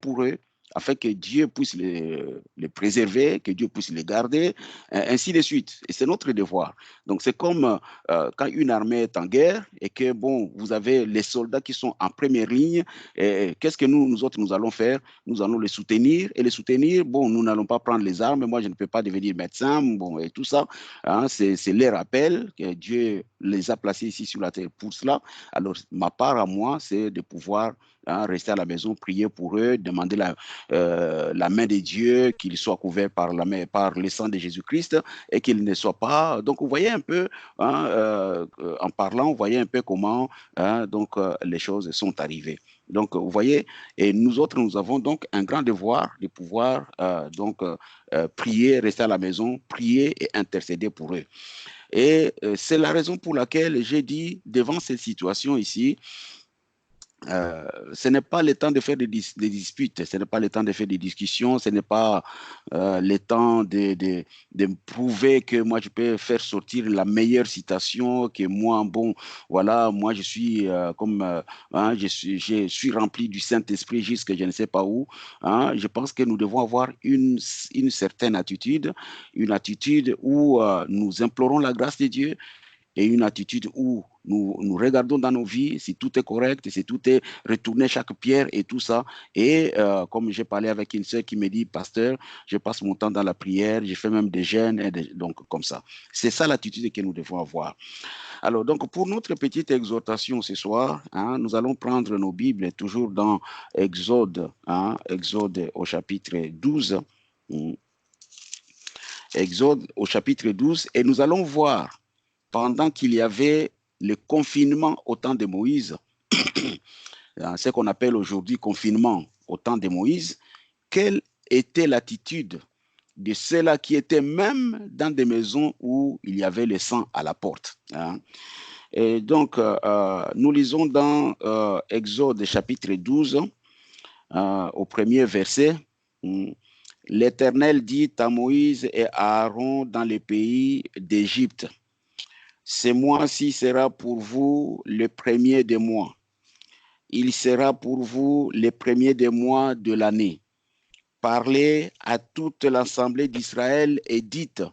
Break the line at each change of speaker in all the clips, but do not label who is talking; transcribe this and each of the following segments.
pour eux, afin que Dieu puisse les préserver, que Dieu puisse les garder, ainsi de suite. Et c'est notre devoir. Donc, c'est comme quand une armée est en guerre et que, bon, vous avez les soldats qui sont en première ligne. Qu'est-ce que nous autres, nous allons faire? Nous allons les soutenir. Et les soutenir, bon, nous n'allons pas prendre les armes. Moi, je ne peux pas devenir médecin, bon, et tout ça. Hein, c'est les rappels que Dieu les a placés ici sur la terre pour cela. Alors, ma part à moi, c'est de pouvoir rester à la maison, prier pour eux, demander la main de Dieu, qu'ils soient couverts par le sang de Jésus-Christ et qu'ils ne soient pas. Donc, vous voyez un peu, en parlant, vous voyez un peu comment les choses sont arrivées. Donc, vous voyez, et nous autres, nous avons donc un grand devoir de pouvoir prier, rester à la maison, prier et intercéder pour eux. Et c'est la raison pour laquelle j'ai dit, devant cette situation ici, ce n'est pas le temps de faire des disputes, ce n'est pas le temps de faire des discussions, ce n'est pas le temps de prouver que moi je peux faire sortir la meilleure citation, que moi, bon, voilà, moi je suis je suis rempli du Saint-Esprit jusque je ne sais pas où. Hein. Je pense que nous devons avoir une certaine attitude, une attitude où nous implorons la grâce de Dieu, et une attitude où nous regardons dans nos vies si tout est correct, si tout est retourné chaque pierre et tout ça. Et comme j'ai parlé avec une sœur qui me dit, pasteur, je passe mon temps dans la prière, je fais même des jeûnes, donc comme ça. C'est ça l'attitude que nous devons avoir. Alors, donc, pour notre petite exhortation ce soir, hein, nous allons prendre nos Bibles toujours dans Exode, Exode au chapitre 12. Exode au chapitre 12, et nous allons voir pendant qu'il y avait le confinement au temps de Moïse, ce qu'on appelle aujourd'hui confinement au temps de Moïse, quelle était l'attitude de ceux-là qui étaient même dans des maisons où il y avait le sang à la porte. Hein. Et donc, nous lisons dans Exode chapitre 12, au premier verset, l'Éternel dit à Moïse et à Aaron dans le pays d'Égypte, ce mois-ci sera pour vous le premier des mois. Il sera pour vous le premier des mois de l'année. Parlez à toute l'assemblée d'Israël et dites,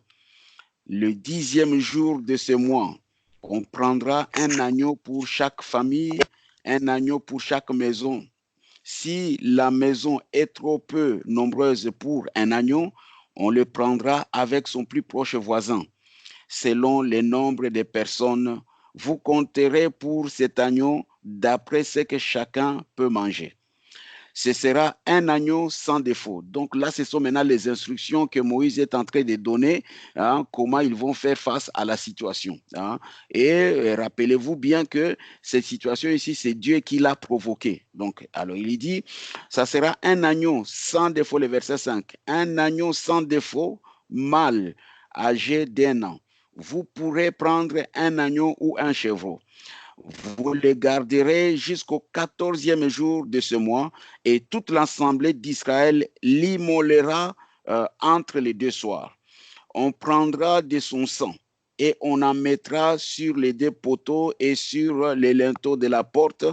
le 10e jour de ce mois, on prendra un agneau pour chaque famille, un agneau pour chaque maison. Si la maison est trop peu nombreuse pour un agneau, on le prendra avec son plus proche voisin. Selon le nombre de personnes, vous compterez pour cet agneau d'après ce que chacun peut manger. Ce sera un agneau sans défaut. Donc là, ce sont maintenant les instructions que Moïse est en train de donner, hein, comment ils vont faire face à la situation. Hein. Et rappelez-vous bien que cette situation ici, c'est Dieu qui l'a provoquée. Donc, alors il dit, ça sera un agneau sans défaut, le verset 5, un agneau sans défaut, mâle, âgé d'1 an. Vous pourrez prendre un agneau ou un chevreau. Vous les garderez jusqu'au 14e jour de ce mois et toute l'assemblée d'Israël l'immolera entre les deux soirs. On prendra de son sang et on en mettra sur les deux poteaux et sur les linteaux de la porte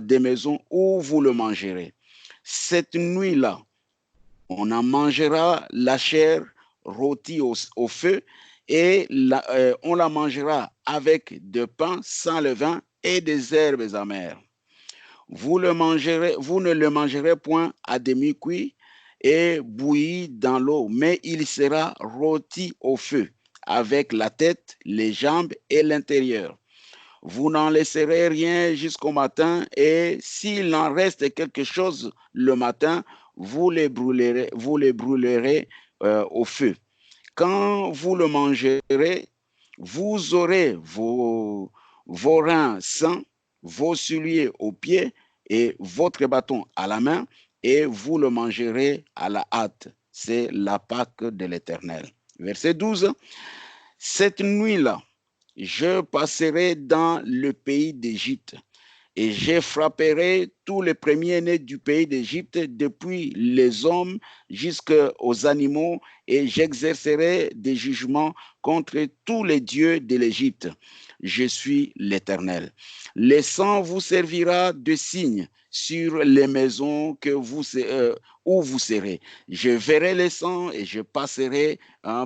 des maisons où vous le mangerez. Cette nuit-là, on en mangera la chair rôtie au feu et on la mangera avec de pain sans levain et des herbes amères. Vous ne le mangerez point à demi-cuit et bouilli dans l'eau, mais il sera rôti au feu avec la tête, les jambes et l'intérieur. Vous n'en laisserez rien jusqu'au matin et s'il en reste quelque chose le matin, vous les brûlerez au feu. Quand vous le mangerez, vous aurez vos reins sains, vos souliers aux pieds et votre bâton à la main, et vous le mangerez à la hâte. C'est la Pâque de l'Éternel. Verset 12. Cette nuit-là, je passerai dans le pays d'Égypte et je frapperai tous les premiers-nés du pays d'Égypte, depuis les hommes jusqu'aux animaux, et j'exercerai des jugements contre tous les dieux de l'Égypte. je suis l'Éternel. Le sang vous servira de signe sur les maisons où vous serez. Je verrai le sang et je passerai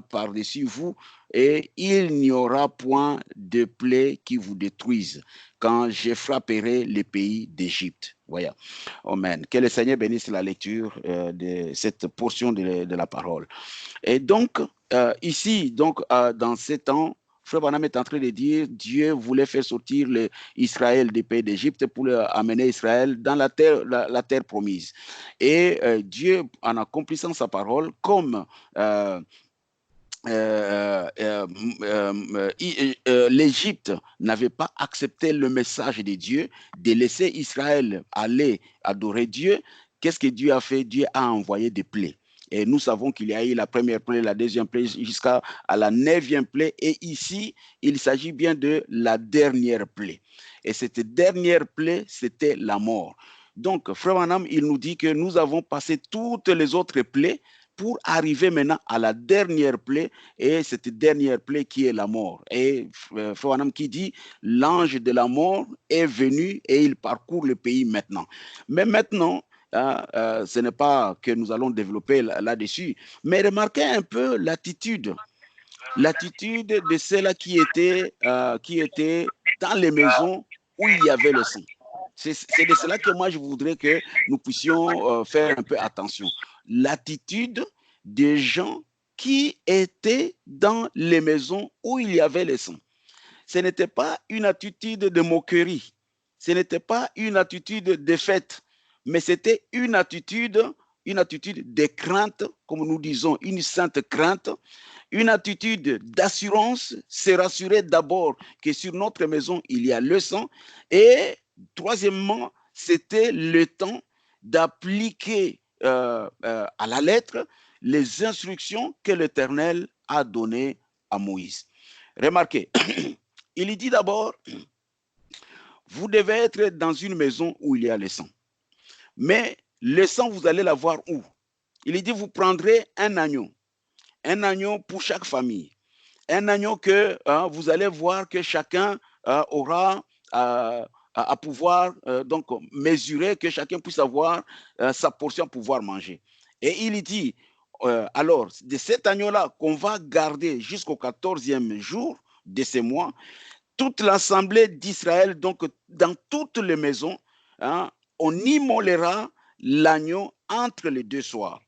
par-dessus vous et il n'y aura point de plaie qui vous détruise quand je frapperai les pays d'Égypte. Voilà. Amen. Que le Seigneur bénisse la lecture de cette portion de la parole. Et donc, ici, dans ces temps, Frère Branham est en train de dire Dieu voulait faire sortir Israël des pays d'Égypte pour amener Israël dans la terre promise. Et Dieu, en accomplissant sa parole, comme l'Égypte n'avait pas accepté le message de Dieu de laisser Israël aller adorer Dieu, qu'est-ce que Dieu a fait? Dieu a envoyé des plaies. Et nous savons qu'il y a eu la première plaie, la deuxième plaie, jusqu'à la 9e plaie. Et ici, il s'agit bien de la dernière plaie. Et cette dernière plaie, c'était la mort. Donc, Frère Branham, il nous dit que nous avons passé toutes les autres plaies pour arriver maintenant à la dernière plaie, et cette dernière plaie qui est la mort. Et Frère Branham qui dit, l'ange de la mort est venu et il parcourt le pays maintenant. Mais maintenant, ce n'est pas que nous allons développer là-dessus, mais remarquez un peu l'attitude de ceux-là qui étaient dans les maisons où il y avait le sang. C'est de cela que moi je voudrais que nous puissions faire un peu attention. L'attitude des gens qui étaient dans les maisons où il y avait le sang. Ce n'était pas une attitude de moquerie, ce n'était pas une attitude de fête, mais c'était une attitude de crainte, comme nous disons, une sainte crainte, une attitude d'assurance, se rassurer d'abord que sur notre maison, il y a le sang. Et troisièmement, c'était le temps d'appliquer à la lettre les instructions que l'Éternel a données à Moïse. Remarquez, il dit d'abord, vous devez être dans une maison où il y a le sang. Mais le sang, vous allez l'avoir où? Il dit, vous prendrez un agneau pour chaque famille. Un agneau que vous allez voir que chacun aura à pouvoir donc mesurer, que chacun puisse avoir sa portion à pouvoir manger. Et il dit, alors, de cet agneau-là qu'on va garder jusqu'au 14e jour de ce mois, toute l'assemblée d'Israël, donc dans toutes les maisons, on immolera l'agneau entre les deux soirs.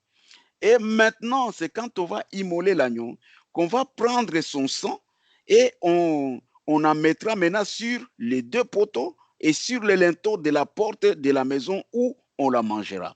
Et maintenant, c'est quand on va immoler l'agneau qu'on va prendre son sang et on en mettra maintenant sur les deux poteaux et sur les linteaux de la porte de la maison où on les mangera.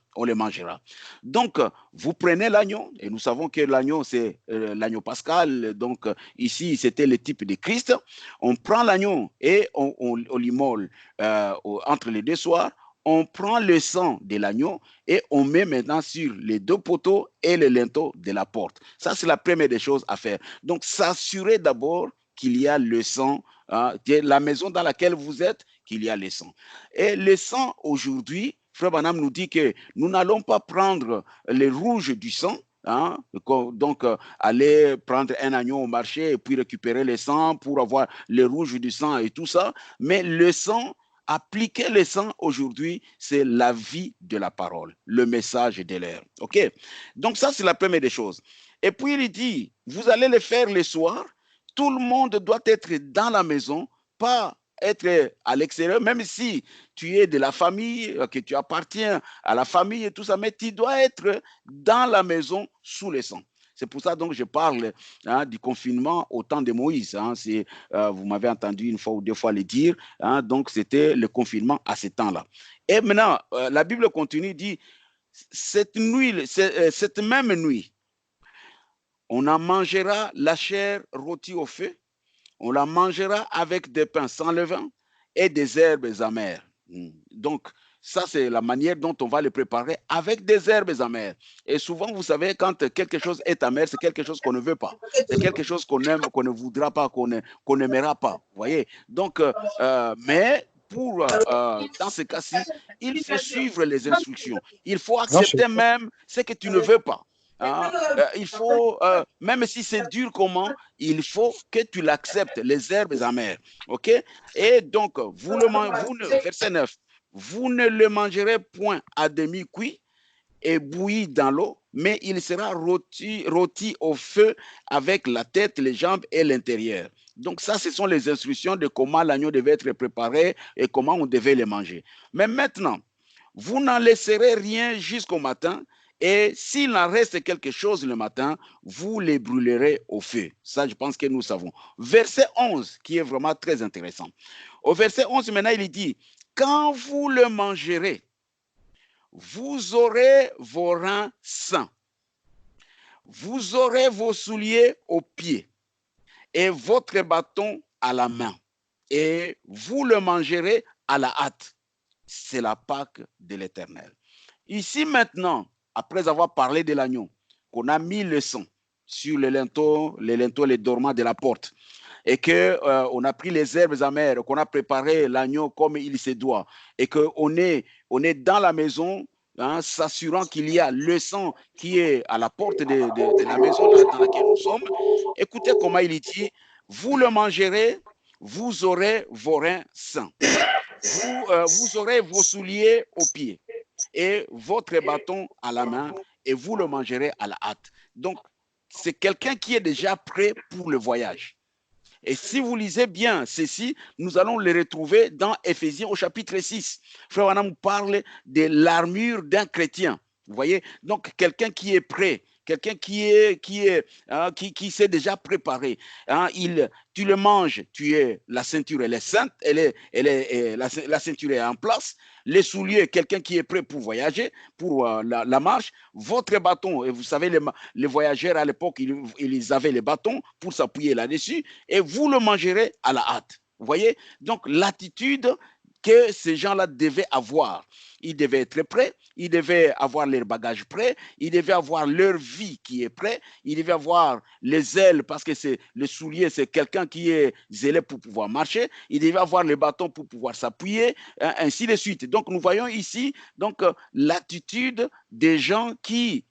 Donc, vous prenez l'agneau, et nous savons que l'agneau, c'est l'agneau pascal. Donc, ici, c'était le type de Christ. On prend l'agneau et on l'immole entre les deux soirs. On prend le sang de l'agneau et on met maintenant sur les deux poteaux et le linteau de la porte. Ça, c'est la première des choses à faire. Donc, s'assurer d'abord qu'il y a le sang, de la maison dans laquelle vous êtes, qu'il y a le sang. Et le sang, aujourd'hui, Frère Branham nous dit que nous n'allons pas prendre le rouge du sang, donc aller prendre un agneau au marché et puis récupérer le sang pour avoir le rouge du sang et tout ça, mais le sang, appliquer le sang aujourd'hui, c'est la vie de la parole, le message de l'air. OK? Donc ça, c'est la première des choses. Et puis il dit, vous allez le faire le soir, tout le monde doit être dans la maison, pas être à l'extérieur, même si tu es de la famille, que tu appartiens à la famille et tout ça, mais tu dois être dans la maison sous le sang. C'est pour ça donc je parle du confinement au temps de Moïse. Vous m'avez entendu une fois ou deux fois le dire. Donc c'était le confinement à ce temps-là. Et maintenant, la Bible continue, dit, cette même nuit, on en mangera la chair rôtie au feu, on la mangera avec des pains sans levain et des herbes amères. Donc, ça, c'est la manière dont on va le préparer avec des herbes amères. Et souvent, vous savez, quand quelque chose est amer, c'est quelque chose qu'on ne veut pas. C'est quelque chose qu'on aime, qu'on ne voudra pas, qu'on n'aimera pas. Vous voyez? Donc, mais dans ce cas-ci, il faut suivre les instructions. Il faut accepter même ce que tu ne veux pas. Hein, il faut, même si c'est dur comment, il faut que tu l'acceptes, les herbes amères. OK? Et donc, verset 9, vous ne le mangerez point à demi-cuit et bouilli dans l'eau, mais il sera rôti au feu avec la tête, les jambes et l'intérieur. Donc ça, ce sont les instructions de comment l'agneau devait être préparé et comment on devait le manger. Mais maintenant, vous n'en laisserez rien jusqu'au matin, et s'il en reste quelque chose le matin, vous les brûlerez au feu. Ça, je pense que nous savons. Verset 11, qui est vraiment très intéressant. Au verset 11, maintenant, il dit, quand vous le mangerez, vous aurez vos reins sains, vous aurez vos souliers aux pieds et votre bâton à la main, et vous le mangerez à la hâte. C'est la Pâque de l'Éternel. Ici maintenant, après avoir parlé de l'agneau, qu'on a mis le sang sur les linteaux, les dormants de la porte, et qu'on a pris les herbes amères, qu'on a préparé l'agneau comme il se doit, et qu'on est dans la maison, hein, s'assurant qu'il y a le sang qui est à la porte de la maison là dans laquelle nous sommes. Écoutez comment il dit, vous le mangerez, vous aurez vos reins sains, vous aurez vos souliers aux pieds et votre bâton à la main, et vous le mangerez à la hâte. Donc, c'est quelqu'un qui est déjà prêt pour le voyage. Et si vous lisez bien ceci, nous allons le retrouver dans Éphésiens au chapitre 6. Frère Wanam parle de l'armure d'un chrétien. Vous voyez, donc quelqu'un qui est prêt, quelqu'un qui s'est déjà préparé. Hein, tu le manges, la ceinture, elle est sainte, la ceinture est en place. Les souliers, quelqu'un qui est prêt pour voyager, pour la marche. Votre bâton, et vous savez, les voyageurs à l'époque, ils avaient les bâtons pour s'appuyer là-dessus, et vous le mangerez à la hâte. Vous voyez? Donc, l'attitude que ces gens-là devaient avoir. Ils devaient être prêts, ils devaient avoir leur bagage prêt, ils devaient avoir leur vie qui est prête, ils devaient avoir les ailes parce que c'est le soulier, c'est quelqu'un qui est zélé pour pouvoir marcher, ils devaient avoir les bâtons pour pouvoir s'appuyer, ainsi de suite. Donc nous voyons ici donc l'attitude des gens qui,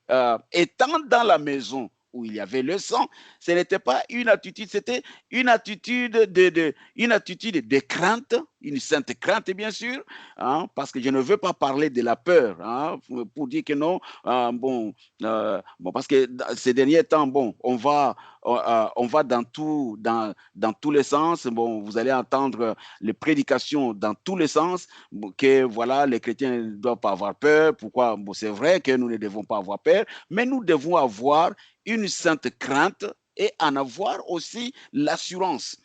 étant dans la maison où il y avait le sang, ce n'était pas une attitude, c'était une attitude de crainte, une sainte crainte bien sûr, hein, parce que je ne veux pas parler de la peur, hein, pour dire que non, bon, parce que ces derniers temps, bon, on va dans tous les sens, bon, vous allez entendre les prédications dans tous les sens, que voilà, les chrétiens ne doivent pas avoir peur, pourquoi, bon, c'est vrai que nous ne devons pas avoir peur, mais nous devons avoir une sainte crainte et en avoir aussi l'assurance.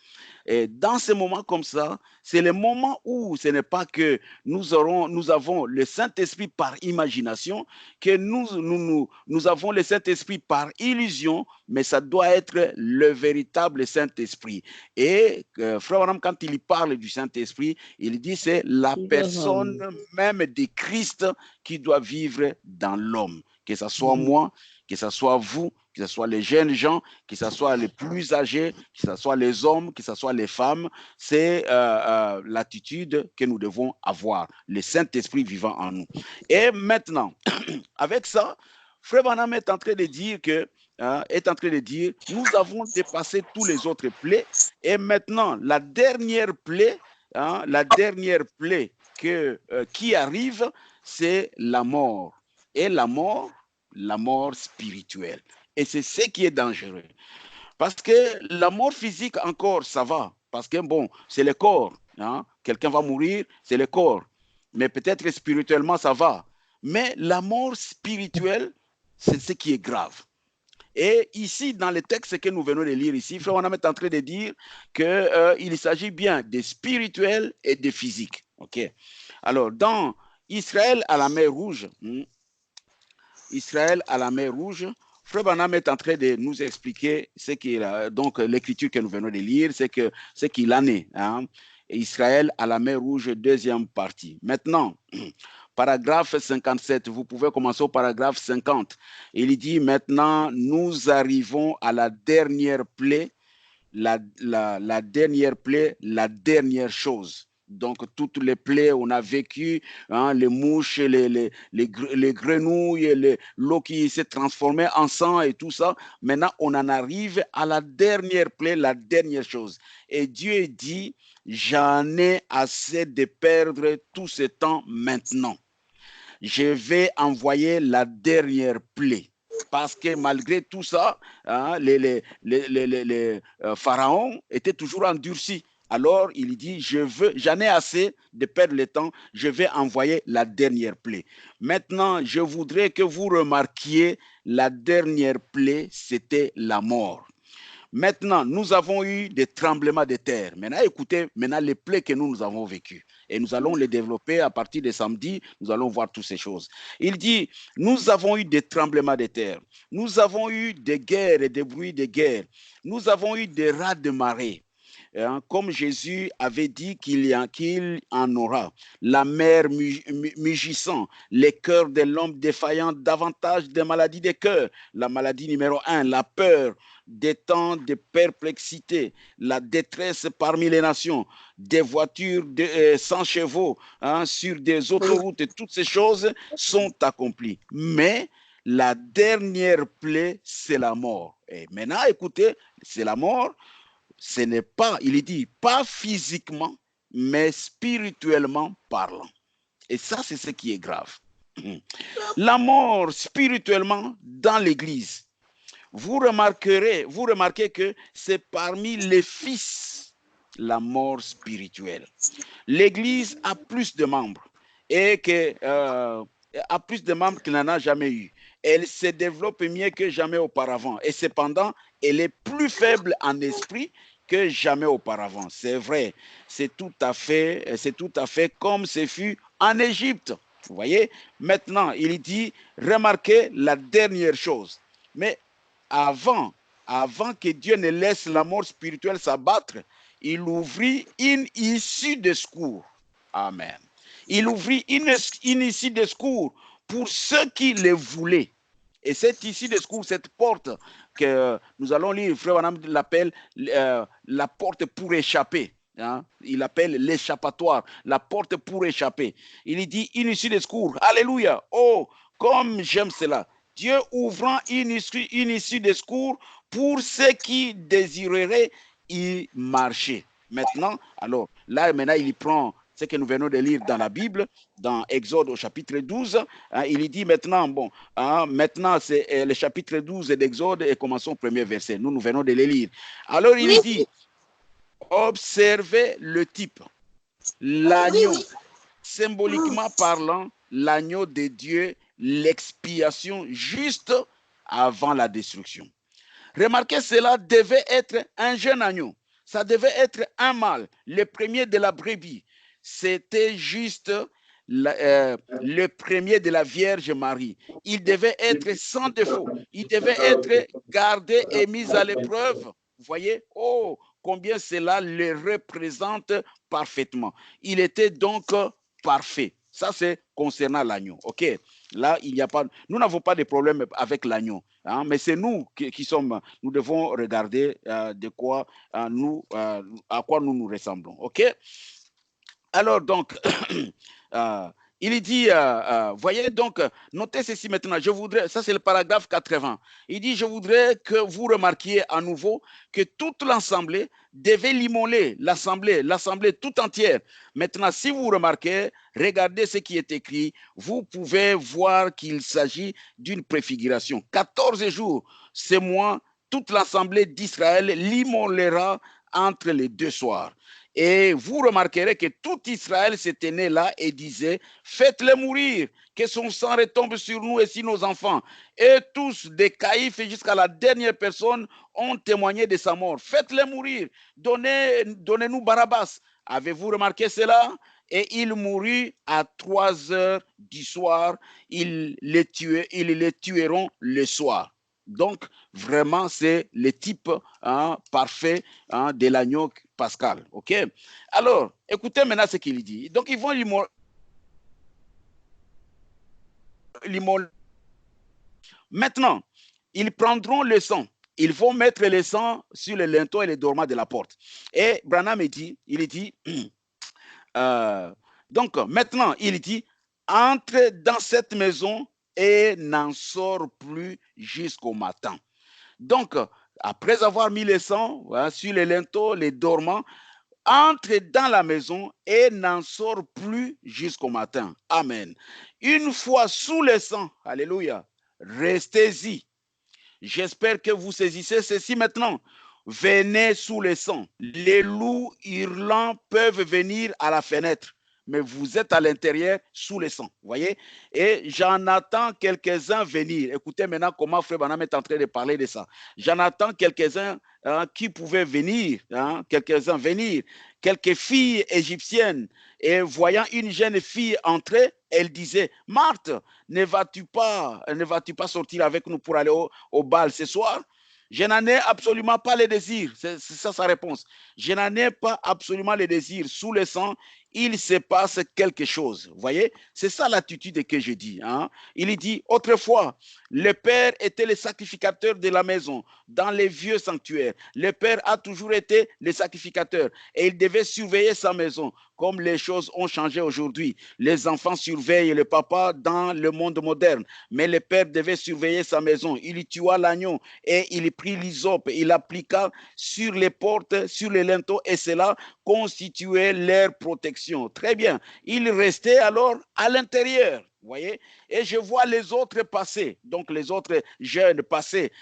Et dans ces moments comme ça, c'est le moment où ce n'est pas que nous avons le Saint-Esprit par imagination, que nous avons le Saint-Esprit par illusion, mais ça doit être le véritable Saint-Esprit. Et Frère Branham, quand il parle du Saint-Esprit, il dit c'est la personne même de Christ qui doit vivre dans l'homme. Que ce soit moi, que ce soit vous, que ce soit les jeunes gens, que ce soit les plus âgés, que ce soit les hommes, que ce soit les femmes, c'est l'attitude que nous devons avoir, le Saint-Esprit vivant en nous. Et maintenant, avec ça, Frère Branham est en train de dire que, nous avons dépassé tous les autres plaies, et maintenant, la dernière plaie qui arrive, c'est la mort. Et la mort spirituelle. Et c'est ce qui est dangereux. Parce que la mort physique, encore, ça va. Parce que, bon, c'est le corps. Hein? Quelqu'un va mourir, c'est le corps. Mais peut-être spirituellement, ça va. Mais la mort spirituelle, c'est ce qui est grave. Et ici, dans le texte que nous venons de lire ici, Frère Wanam est en train de dire qu'il s'agit bien de spirituel et de physique. Okay? Alors, dans Israël à la mer Rouge, Israël à la mer Rouge, Frère Branham est en train de nous expliquer ce qu'il a, donc l'écriture que nous venons de lire, ce qu'il en est. Hein? Israël à la mer Rouge, deuxième partie. Maintenant, paragraphe 57, vous pouvez commencer au paragraphe 50. Il dit maintenant, nous arrivons à la dernière plaie, la dernière plaie, la dernière chose. Donc, toutes les plaies, on a vécu, hein, les mouches, les grenouilles, l'eau qui s'est transformée en sang et tout ça. Maintenant, on en arrive à la dernière plaie, la dernière chose. Et Dieu dit, j'en ai assez de perdre tout ce temps maintenant. Je vais envoyer la dernière plaie. Parce que malgré tout ça, hein, les pharaons étaient toujours endurcis. Alors il dit, j'en ai assez de perdre le temps, je vais envoyer la dernière plaie. Maintenant, je voudrais que vous remarquiez la dernière plaie, c'était la mort. Maintenant, nous avons eu des tremblements de terre. Maintenant, écoutez, les plaies que nous avons vécues. Et nous allons les développer à partir de samedi. Nous allons voir toutes ces choses. Il dit, nous avons eu des tremblements de terre. Nous avons eu des guerres et des bruits de guerre. Nous avons eu des rats de marée. Comme Jésus avait dit qu'il en aura, la mer mugissant, les cœurs de l'homme défaillant, davantage des maladies des cœurs. La maladie numéro 1, la peur, des temps de perplexité, la détresse parmi les nations, des voitures sans chevaux hein, sur des autoroutes, et toutes ces choses sont accomplies. Mais la dernière plaie, c'est la mort. Et maintenant, écoutez, c'est la mort. Ce n'est pas, il dit, pas physiquement, mais spirituellement parlant. Et ça, c'est ce qui est grave. La mort spirituellement dans l'Église. Vous remarquez que c'est parmi les fils la mort spirituelle. L'Église a plus de membres et a plus de membres qu'elle n'en a jamais eu. Elle se développe mieux que jamais auparavant. Et cependant, elle est plus faible en esprit que jamais auparavant. C'est vrai, c'est tout à fait comme ce fut en Égypte. Vous voyez, maintenant, il dit, remarquez la dernière chose. Mais avant que Dieu ne laisse la mort spirituelle s'abattre, il ouvrit une issue de secours. Amen. Il ouvrit une issue de secours pour ceux qui le voulaient. Et cette issue de secours, cette porte que nous allons lire, frère Wanam l'appelle la porte pour échapper. Hein? Il appelle l'échappatoire, la porte pour échapper. Il dit une issue de secours. Alléluia. Oh, comme j'aime cela. Dieu ouvrant une issue de secours pour ceux qui désireraient y marcher. Maintenant, alors, là, maintenant, il prend ce que nous venons de lire dans la Bible, dans Exode au chapitre 12. Hein, il dit maintenant, bon, hein, maintenant c'est le chapitre 12 d'Exode et commençons au premier verset. Nous venons de le lire. Alors, il dit, observez le type, l'agneau, symboliquement parlant, l'agneau de Dieu, l'expiation juste avant la destruction. Remarquez, cela devait être un jeune agneau. Ça devait être un mâle, le premier de la brebis. C'était juste le premier de la Vierge Marie. Il devait être sans défaut. Il devait être gardé et mis à l'épreuve. Vous voyez, oh, combien cela le représente parfaitement. Il était donc parfait. Ça, c'est concernant l'agneau. OK? Là, il n'y a pas, nous n'avons pas de problème avec l'agneau. Hein, mais c'est nous qui sommes, nous devons regarder de quoi à quoi nous nous ressemblons. OK? Alors donc, il dit, voyez donc, notez ceci maintenant, je voudrais, ça c'est le paragraphe 80, il dit, je voudrais que vous remarquiez à nouveau que toute l'assemblée devait l'immoler, l'assemblée tout entière. Maintenant, si vous remarquez, regardez ce qui est écrit, vous pouvez voir qu'il s'agit d'une préfiguration. 14 jours, c'est moi, toute l'assemblée d'Israël l'immolera entre les deux soirs. Et vous remarquerez que tout Israël se tenait là et disait, faites-le mourir, que son sang retombe sur nous et sur nos enfants. Et tous, des caïfs jusqu'à la dernière personne, ont témoigné de sa mort. Faites-le mourir, donnez-nous Barabbas. Avez-vous remarqué cela? Et il mourut à 3 heures du soir. Ils les tueront le soir. Donc, vraiment, c'est le type parfait de l'agneau pascal. OK? Alors, écoutez maintenant ce qu'il dit. Donc, ils vont l'immoler. Maintenant, ils prendront le sang. Ils vont mettre le sang sur le linteau et les dormants de la porte. Et Branham dit, il dit, Donc, maintenant, il dit, entre dans cette maison et n'en sort plus jusqu'au matin. Donc, après avoir mis le sang voilà, sur les linteaux, les dormants, entre dans la maison et n'en sort plus jusqu'au matin. Amen. Une fois sous le sang, alléluia, restez-y. J'espère que vous saisissez ceci maintenant. Venez sous le sang. Les loups hurlants peuvent venir à la fenêtre, mais vous êtes à l'intérieur sous le sang. Voyez? Et j'en attends quelques-uns venir. Écoutez maintenant comment Frère Branham est en train de parler de ça. J'en attends quelques-uns qui pouvaient venir, quelques-uns venir, quelques filles égyptiennes. Et voyant une jeune fille entrer, elle disait, Marthe, ne vas-tu pas sortir avec nous pour aller au bal ce soir? Je n'en ai absolument pas le désir. C'est ça sa réponse. Je n'en ai pas absolument le désir. Sous le sang, il se passe quelque chose. Vous voyez? C'est ça l'attitude que je dis. Il dit, autrefois, le père était le sacrificateur de la maison dans les vieux sanctuaires. Le père a toujours été le sacrificateur et il devait surveiller sa maison. Comme les choses ont changé aujourd'hui, les enfants surveillent le papa dans le monde moderne, mais le père devait surveiller sa maison. Il tua l'agneau et il prit l'hysope, il appliqua sur les portes, sur les linteaux, et cela constituait leur protection. Très bien. Il restait alors à l'intérieur. Vous voyez? Et je vois les autres passer, donc les autres jeunes passer,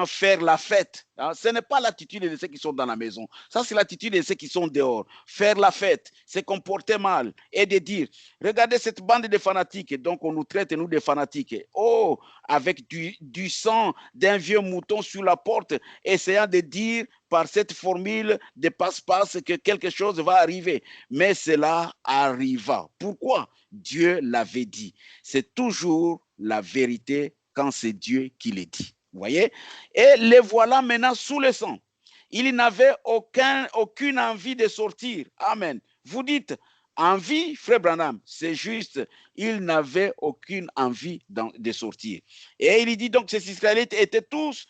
faire la fête. Ce n'est pas l'attitude de ceux qui sont dans la maison. Ça, c'est l'attitude de ceux qui sont dehors. Faire la fête, se comporter mal et de dire, regardez cette bande de fanatiques. Donc, on nous traite, nous, de fanatiques. Oh, avec du sang d'un vieux mouton sur la porte, essayant de dire par cette formule de passe-passe que quelque chose va arriver. Mais cela arriva. Pourquoi? Dieu l'avait dit. C'est toujours la vérité quand c'est Dieu qui le dit. Vous voyez? Et les voilà maintenant sous le sang. Il n'avait aucune envie de sortir. Amen. Vous dites, envie, Frère Branham, c'est juste, il n'avait aucune envie de sortir. Et il dit donc, ces Israélites étaient tous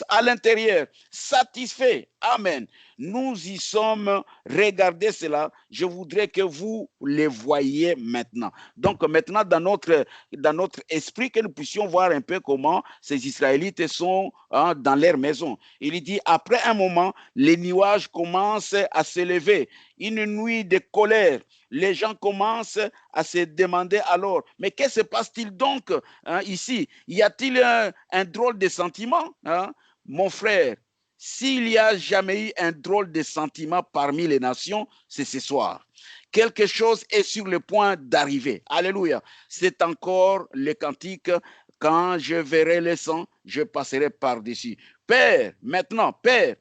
à l'intérieur, satisfaits. Amen. Nous y sommes. Regardez cela. Je voudrais que vous les voyiez maintenant. Donc maintenant, dans notre esprit, que nous puissions voir un peu comment ces Israélites sont dans leur maison. Il dit, après un moment, les nuages commencent à se lever. Une nuit de colère. Les gens commencent à se demander alors, mais que se passe-t-il donc ici? Y a-t-il un drôle de sentiment? Mon frère, s'il y a jamais eu un drôle de sentiment parmi les nations, c'est ce soir. Quelque chose est sur le point d'arriver. Alléluia. C'est encore le cantique. Quand je verrai le sang, je passerai par-dessus. Père, maintenant, Père,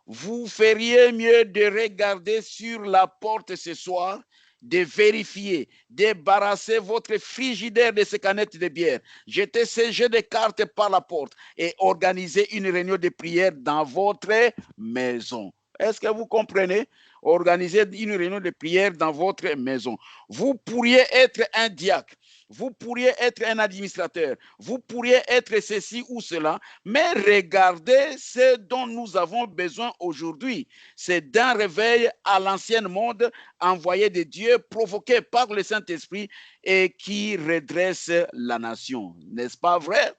vous feriez mieux de regarder sur la porte ce soir, de vérifier, débarrasser votre frigidaire de ces canettes de bière, jeter ces jeux de cartes par la porte et organiser une réunion de prière dans votre maison. Est-ce que vous comprenez? Organiser une réunion de prière dans votre maison. Vous pourriez être un diacre. Vous pourriez être un administrateur, vous pourriez être ceci ou cela, mais regardez ce dont nous avons besoin aujourd'hui. C'est d'un réveil à l'ancien monde envoyé de Dieu, provoqué par le Saint-Esprit et qui redresse la nation. N'est-ce pas vrai?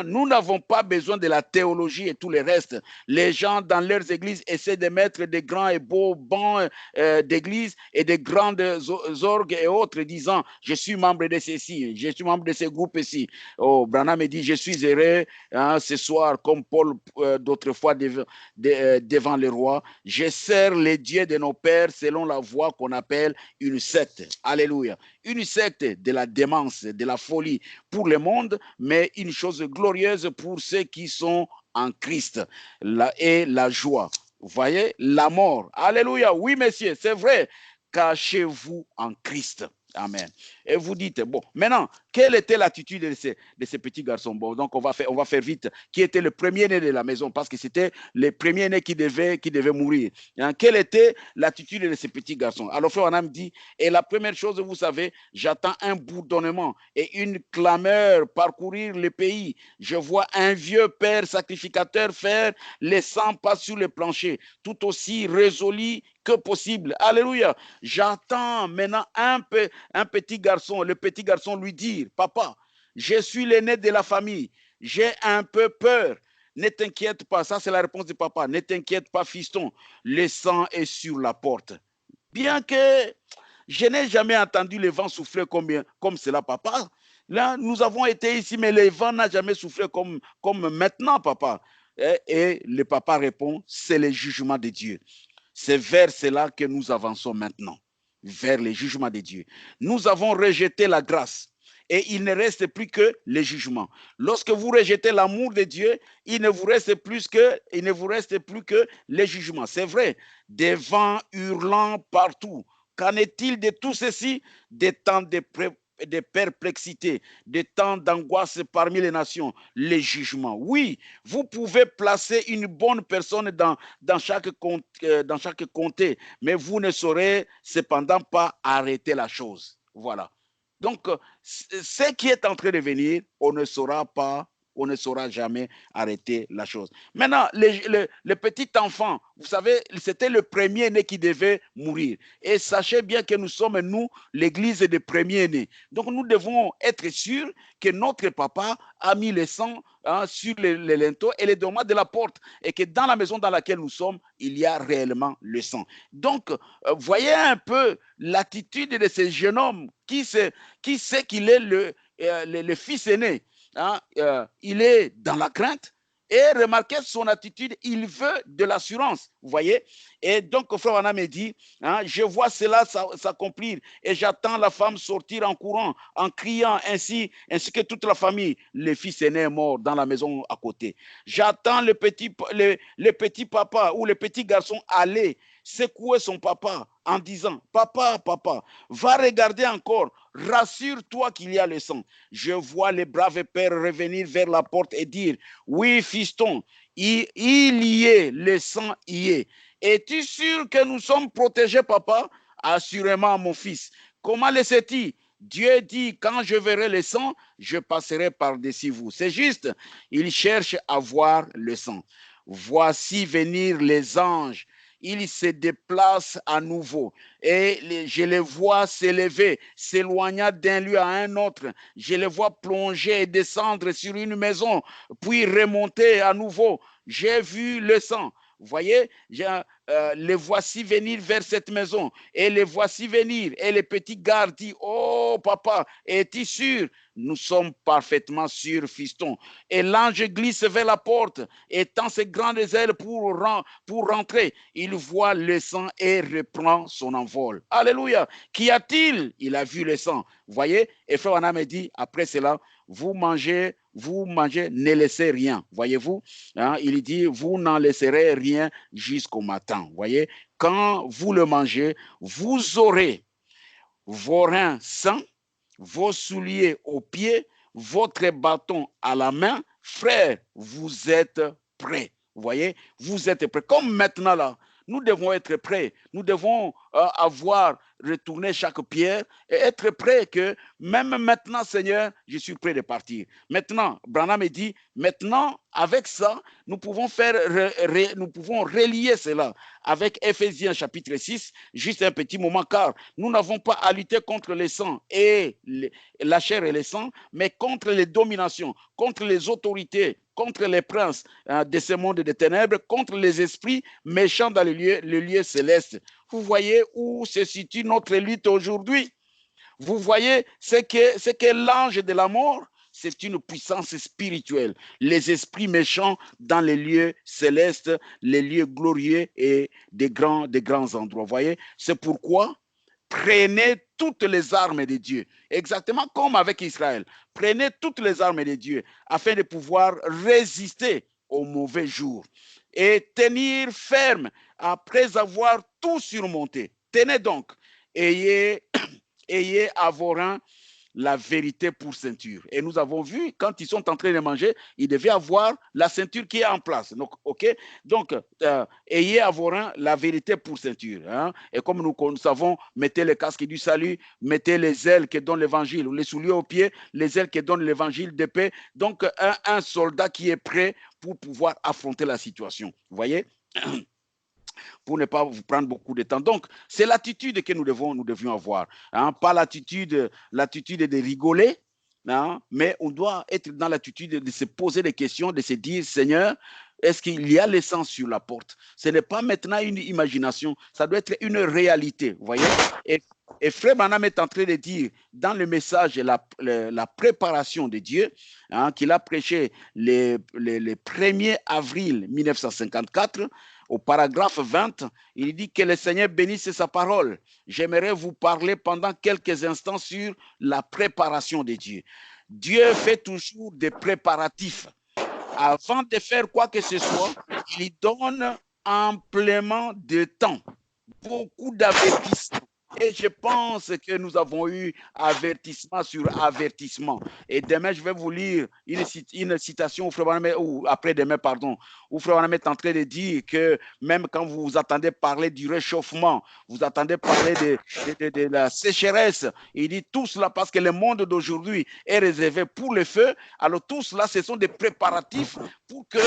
Nous n'avons pas besoin de la théologie et tout le reste. Les gens dans leurs églises essaient de mettre des grands et beaux bancs d'église et de grandes orgues et autres disant je suis membre de ceci, je suis membre de ce groupe ici. Oh, Branham me dit je suis heureux ce soir comme Paul d'autrefois devant le roi. Je sers les dieux de nos pères selon la voie qu'on appelle une secte. Alléluia. Une secte de la démence, de la folie pour le monde, mais une chose glorieuse pour ceux qui sont en Christ. Et la joie. Vous voyez, la mort. Alléluia. Oui, messieurs, c'est vrai. Cachez-vous en Christ. Amen. Et vous dites, bon, maintenant, quelle était l'attitude de ces petits garçons? Bon, donc on va faire vite. Qui était le premier-né de la maison? Parce que c'était le premier-né qui devait mourir. Quelle était l'attitude de ces petits garçons? Alors, Frère Branham dit, et la première chose, vous savez, j'attends un bourdonnement et une clameur parcourir le pays. Je vois un vieux père sacrificateur faire les 100 pas sur le plancher, tout aussi résolu que possible. Alléluia. J'entends maintenant un petit garçon, le petit garçon lui dire, papa, je suis l'aîné de la famille, j'ai un peu peur. Ne t'inquiète pas, ça c'est la réponse du papa. Ne t'inquiète pas, fiston, le sang est sur la porte. Bien que je n'ai jamais entendu le vent souffler comme cela, papa. Là, nous avons été ici, mais le vent n'a jamais soufflé comme maintenant, papa. Et le papa répond, c'est le jugement de Dieu. C'est vers cela que nous avançons maintenant, vers le jugement de Dieu. Nous avons rejeté la grâce. Et il ne reste plus que le jugement. Lorsque vous rejetez l'amour de Dieu, il ne vous reste plus que le jugement. C'est vrai, des vents hurlant partout. Qu'en est-il de tout ceci? Des temps de perplexité, des temps d'angoisse parmi les nations, les jugements. Oui, vous pouvez placer une bonne personne dans chaque comté, mais vous ne saurez cependant pas arrêter la chose. Voilà. Donc, ce qui est en train de venir, on ne saura jamais arrêter la chose. Maintenant, le petit enfant, vous savez, c'était le premier-né qui devait mourir. Et sachez bien que nous sommes, nous, l'église des premiers-nés. Donc, nous devons être sûrs que notre papa a mis le sang sur les linteaux et les dormants de la porte. Et que dans la maison dans laquelle nous sommes, il y a réellement le sang. Donc, voyez un peu l'attitude de ce jeune homme qui sait qu'il est le fils aîné. Il est dans la crainte. Et remarquez son attitude, il veut de l'assurance, vous voyez. Et donc, frère Anna me dit, je vois cela s'accomplir et j'attends la femme sortir en courant, en criant ainsi que toute la famille. Le fils aîné est mort dans la maison à côté. J'attends le petit papa ou le petit garçon aller secouer son papa en disant, papa, va regarder encore, rassure-toi qu'il y a le sang. Je vois les braves pères revenir vers la porte et dire, oui, fiston, il y est, le sang y est. Es-tu sûr que nous sommes protégés, papa? Assurément, mon fils. Comment le sais-tu? Dieu dit, quand je verrai le sang, je passerai par-dessus vous. C'est juste, il cherche à voir le sang. Voici venir les anges. Ils se déplacent à nouveau et je les vois s'élever, s'éloignant d'un lieu à un autre. Je les vois plonger et descendre sur une maison, puis remonter à nouveau. J'ai vu le sang. Vous voyez, les voici venir vers cette maison et les voici venir. Et le petit gars dit, oh papa, es-tu sûr? Nous sommes parfaitement sûrs, fiston. Et l'ange glisse vers la porte et tend ses grandes ailes pour rentrer. Il voit le sang et reprend son envol. Alléluia. Qu'y a-t-il? Il a vu le sang. Vous voyez? Et frère Anna me dit, après cela, vous mangez, ne laissez rien. Voyez-vous? Il dit, vous n'en laisserez rien jusqu'au matin. Voyez? Quand vous le mangez, vous aurez vos reins sains, vos souliers aux pieds, votre bâton à la main. Frère, vous êtes prêts. Vous voyez? Vous êtes prêts. Comme maintenant là, nous devons être prêts. Nous devons avoir retourné chaque pierre et être prêts que même maintenant, Seigneur, je suis prêt de partir. Maintenant, Branham me dit, maintenant, avec ça, nous pouvons relier cela avec Éphésiens chapitre 6, juste un petit moment, car nous n'avons pas à lutter contre les sangs et la chair et les sangs, mais contre les dominations, contre les autorités, contre les princes de ce monde de ténèbres, contre les esprits méchants dans les lieux célestes. Vous voyez où se situe notre lutte aujourd'hui? Vous voyez ce que l'ange de la mort, c'est une puissance spirituelle. Les esprits méchants dans les lieux célestes, les lieux glorieux et des grands endroits. Vous voyez? C'est pourquoi prenez toutes les armes de Dieu, exactement comme avec Israël. Prenez toutes les armes de Dieu afin de pouvoir résister aux mauvais jours et tenir ferme après avoir tout surmonté. Tenez donc, ayez à vos reins la vérité pour ceinture. Et nous avons vu, quand ils sont en train de manger, ils devaient avoir la ceinture qui est en place. Donc, ayez à vos reins la vérité pour ceinture. Et comme nous savons, mettez le casque du salut, mettez les ailes que donne l'évangile, ou les souliers aux pieds, les ailes que donne l'évangile de paix. Donc, un soldat qui est prêt pour pouvoir affronter la situation. Vous voyez? pour ne pas vous prendre beaucoup de temps. Donc, c'est l'attitude que nous devions avoir. Hein, pas l'attitude de rigoler, hein, mais on doit être dans l'attitude de se poser des questions, de se dire, Seigneur, est-ce qu'il y a l'essence sur la porte? Ce n'est pas maintenant une imagination, ça doit être une réalité, vous voyez? Et Frère Branham est en train de dire dans le message la préparation de Dieu, hein, qu'il a prêché le 1er avril 1954, au paragraphe 20, il dit que le Seigneur bénisse sa parole. J'aimerais vous parler pendant quelques instants sur la préparation de Dieu. Dieu fait toujours des préparatifs. Avant de faire quoi que ce soit, il donne amplement de temps, beaucoup d'avertissements. Et je pense que nous avons eu avertissement sur avertissement. Et demain, je vais vous lire une citation, ou après-demain, pardon, où Frère Branham est en train de dire que même quand vous attendez parler du réchauffement, vous attendez parler de la sécheresse, il dit tout cela parce que le monde d'aujourd'hui est réservé pour le feu. Alors tout cela, ce sont des préparatifs pour que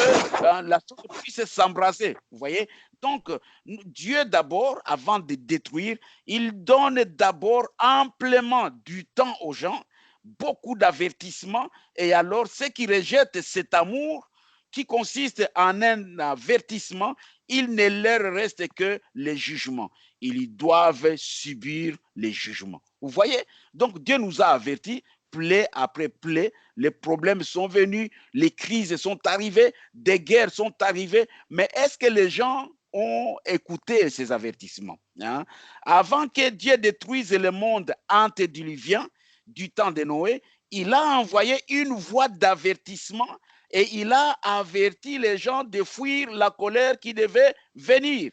la chose puisse s'embraser. Vous voyez? Donc, Dieu d'abord, avant de détruire, il donne d'abord amplement du temps aux gens, beaucoup d'avertissements, et alors ceux qui rejettent cet amour, qui consiste en un avertissement, il ne leur reste que les jugements. Ils doivent subir les jugements. Vous voyez? Donc Dieu nous a avertis, plaie après plaie, les problèmes sont venus, les crises sont arrivées, des guerres sont arrivées, mais est-ce que les gens ont écouté ces avertissements, hein? Avant que Dieu détruise le monde antédiluvien du temps de Noé, il a envoyé une voix d'avertissement et il a averti les gens de fuir la colère qui devait venir.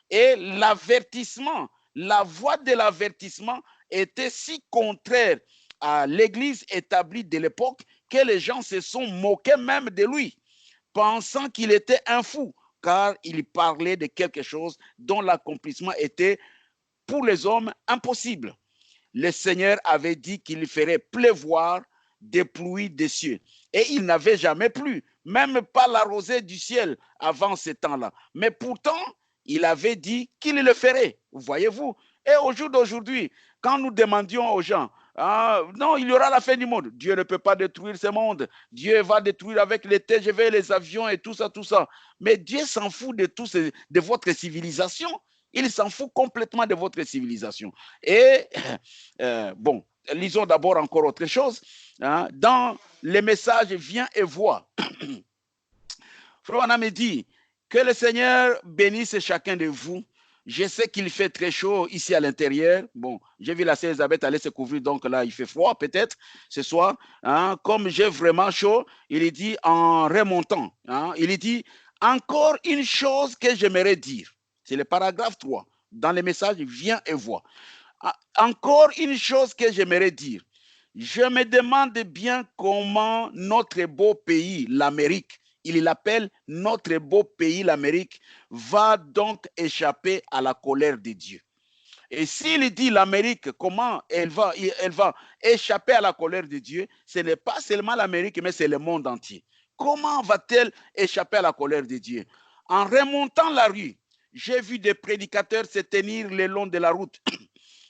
Et l'avertissement, la voix de l'avertissement était si contraire à l'église établie de l'époque que les gens se sont moqués même de lui, pensant qu'il était un fou, car il parlait de quelque chose dont l'accomplissement était pour les hommes impossible. Le Seigneur avait dit qu'il ferait pleuvoir des pluies des cieux. Et il n'avait jamais plu, même pas la rosée du ciel avant ce temps-là. Mais pourtant, il avait dit qu'il le ferait. Voyez-vous? Et au jour d'aujourd'hui, quand nous demandions aux gens, non, il y aura la fin du monde. Dieu ne peut pas détruire ce monde. Dieu va détruire avec les TGV, les avions et tout ça, tout ça. Mais Dieu s'en fout de votre civilisation. Il s'en fout complètement de votre civilisation. Et bon, lisons d'abord encore autre chose. Hein, dans les messages Viens et vois, Frère Branham me dit que le Seigneur bénisse chacun de vous. Je sais qu'il fait très chaud ici à l'intérieur. Bon, j'ai vu la sœur Elisabeth aller se couvrir, donc là, il fait froid peut-être ce soir. Hein, comme j'ai vraiment chaud, il dit en remontant, hein, il dit encore une chose que j'aimerais dire. C'est le paragraphe 3. Dans les messages Viens et vois. Encore une chose que j'aimerais dire. Je me demande bien comment notre beau pays, l'Amérique, il l'appelle notre beau pays, l'Amérique, va donc échapper à la colère de Dieu. Et s'il dit l'Amérique, comment elle va échapper à la colère de Dieu, ce n'est pas seulement l'Amérique, mais c'est le monde entier. Comment va-t-elle échapper à la colère de Dieu? En remontant la rue, j'ai vu des prédicateurs se tenir le long de la route,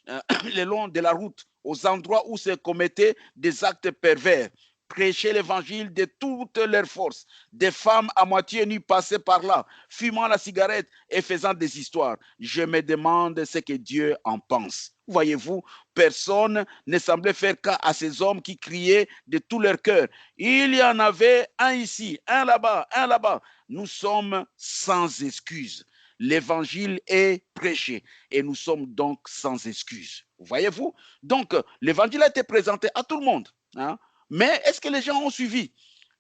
le long de la route, aux endroits où se commettaient des actes pervers, prêcher l'évangile de toutes leurs forces. Des femmes à moitié nues passaient par là, fumant la cigarette et faisant des histoires. Je me demande ce que Dieu en pense. Voyez-vous, personne ne semblait faire cas à ces hommes qui criaient de tout leur cœur. Il y en avait un ici, un là-bas, un là-bas. Nous sommes sans excuse. L'évangile est prêché et nous sommes donc sans excuse. Voyez-vous? Donc, l'évangile a été présenté à tout le monde. Hein? Mais est-ce que les gens ont suivi?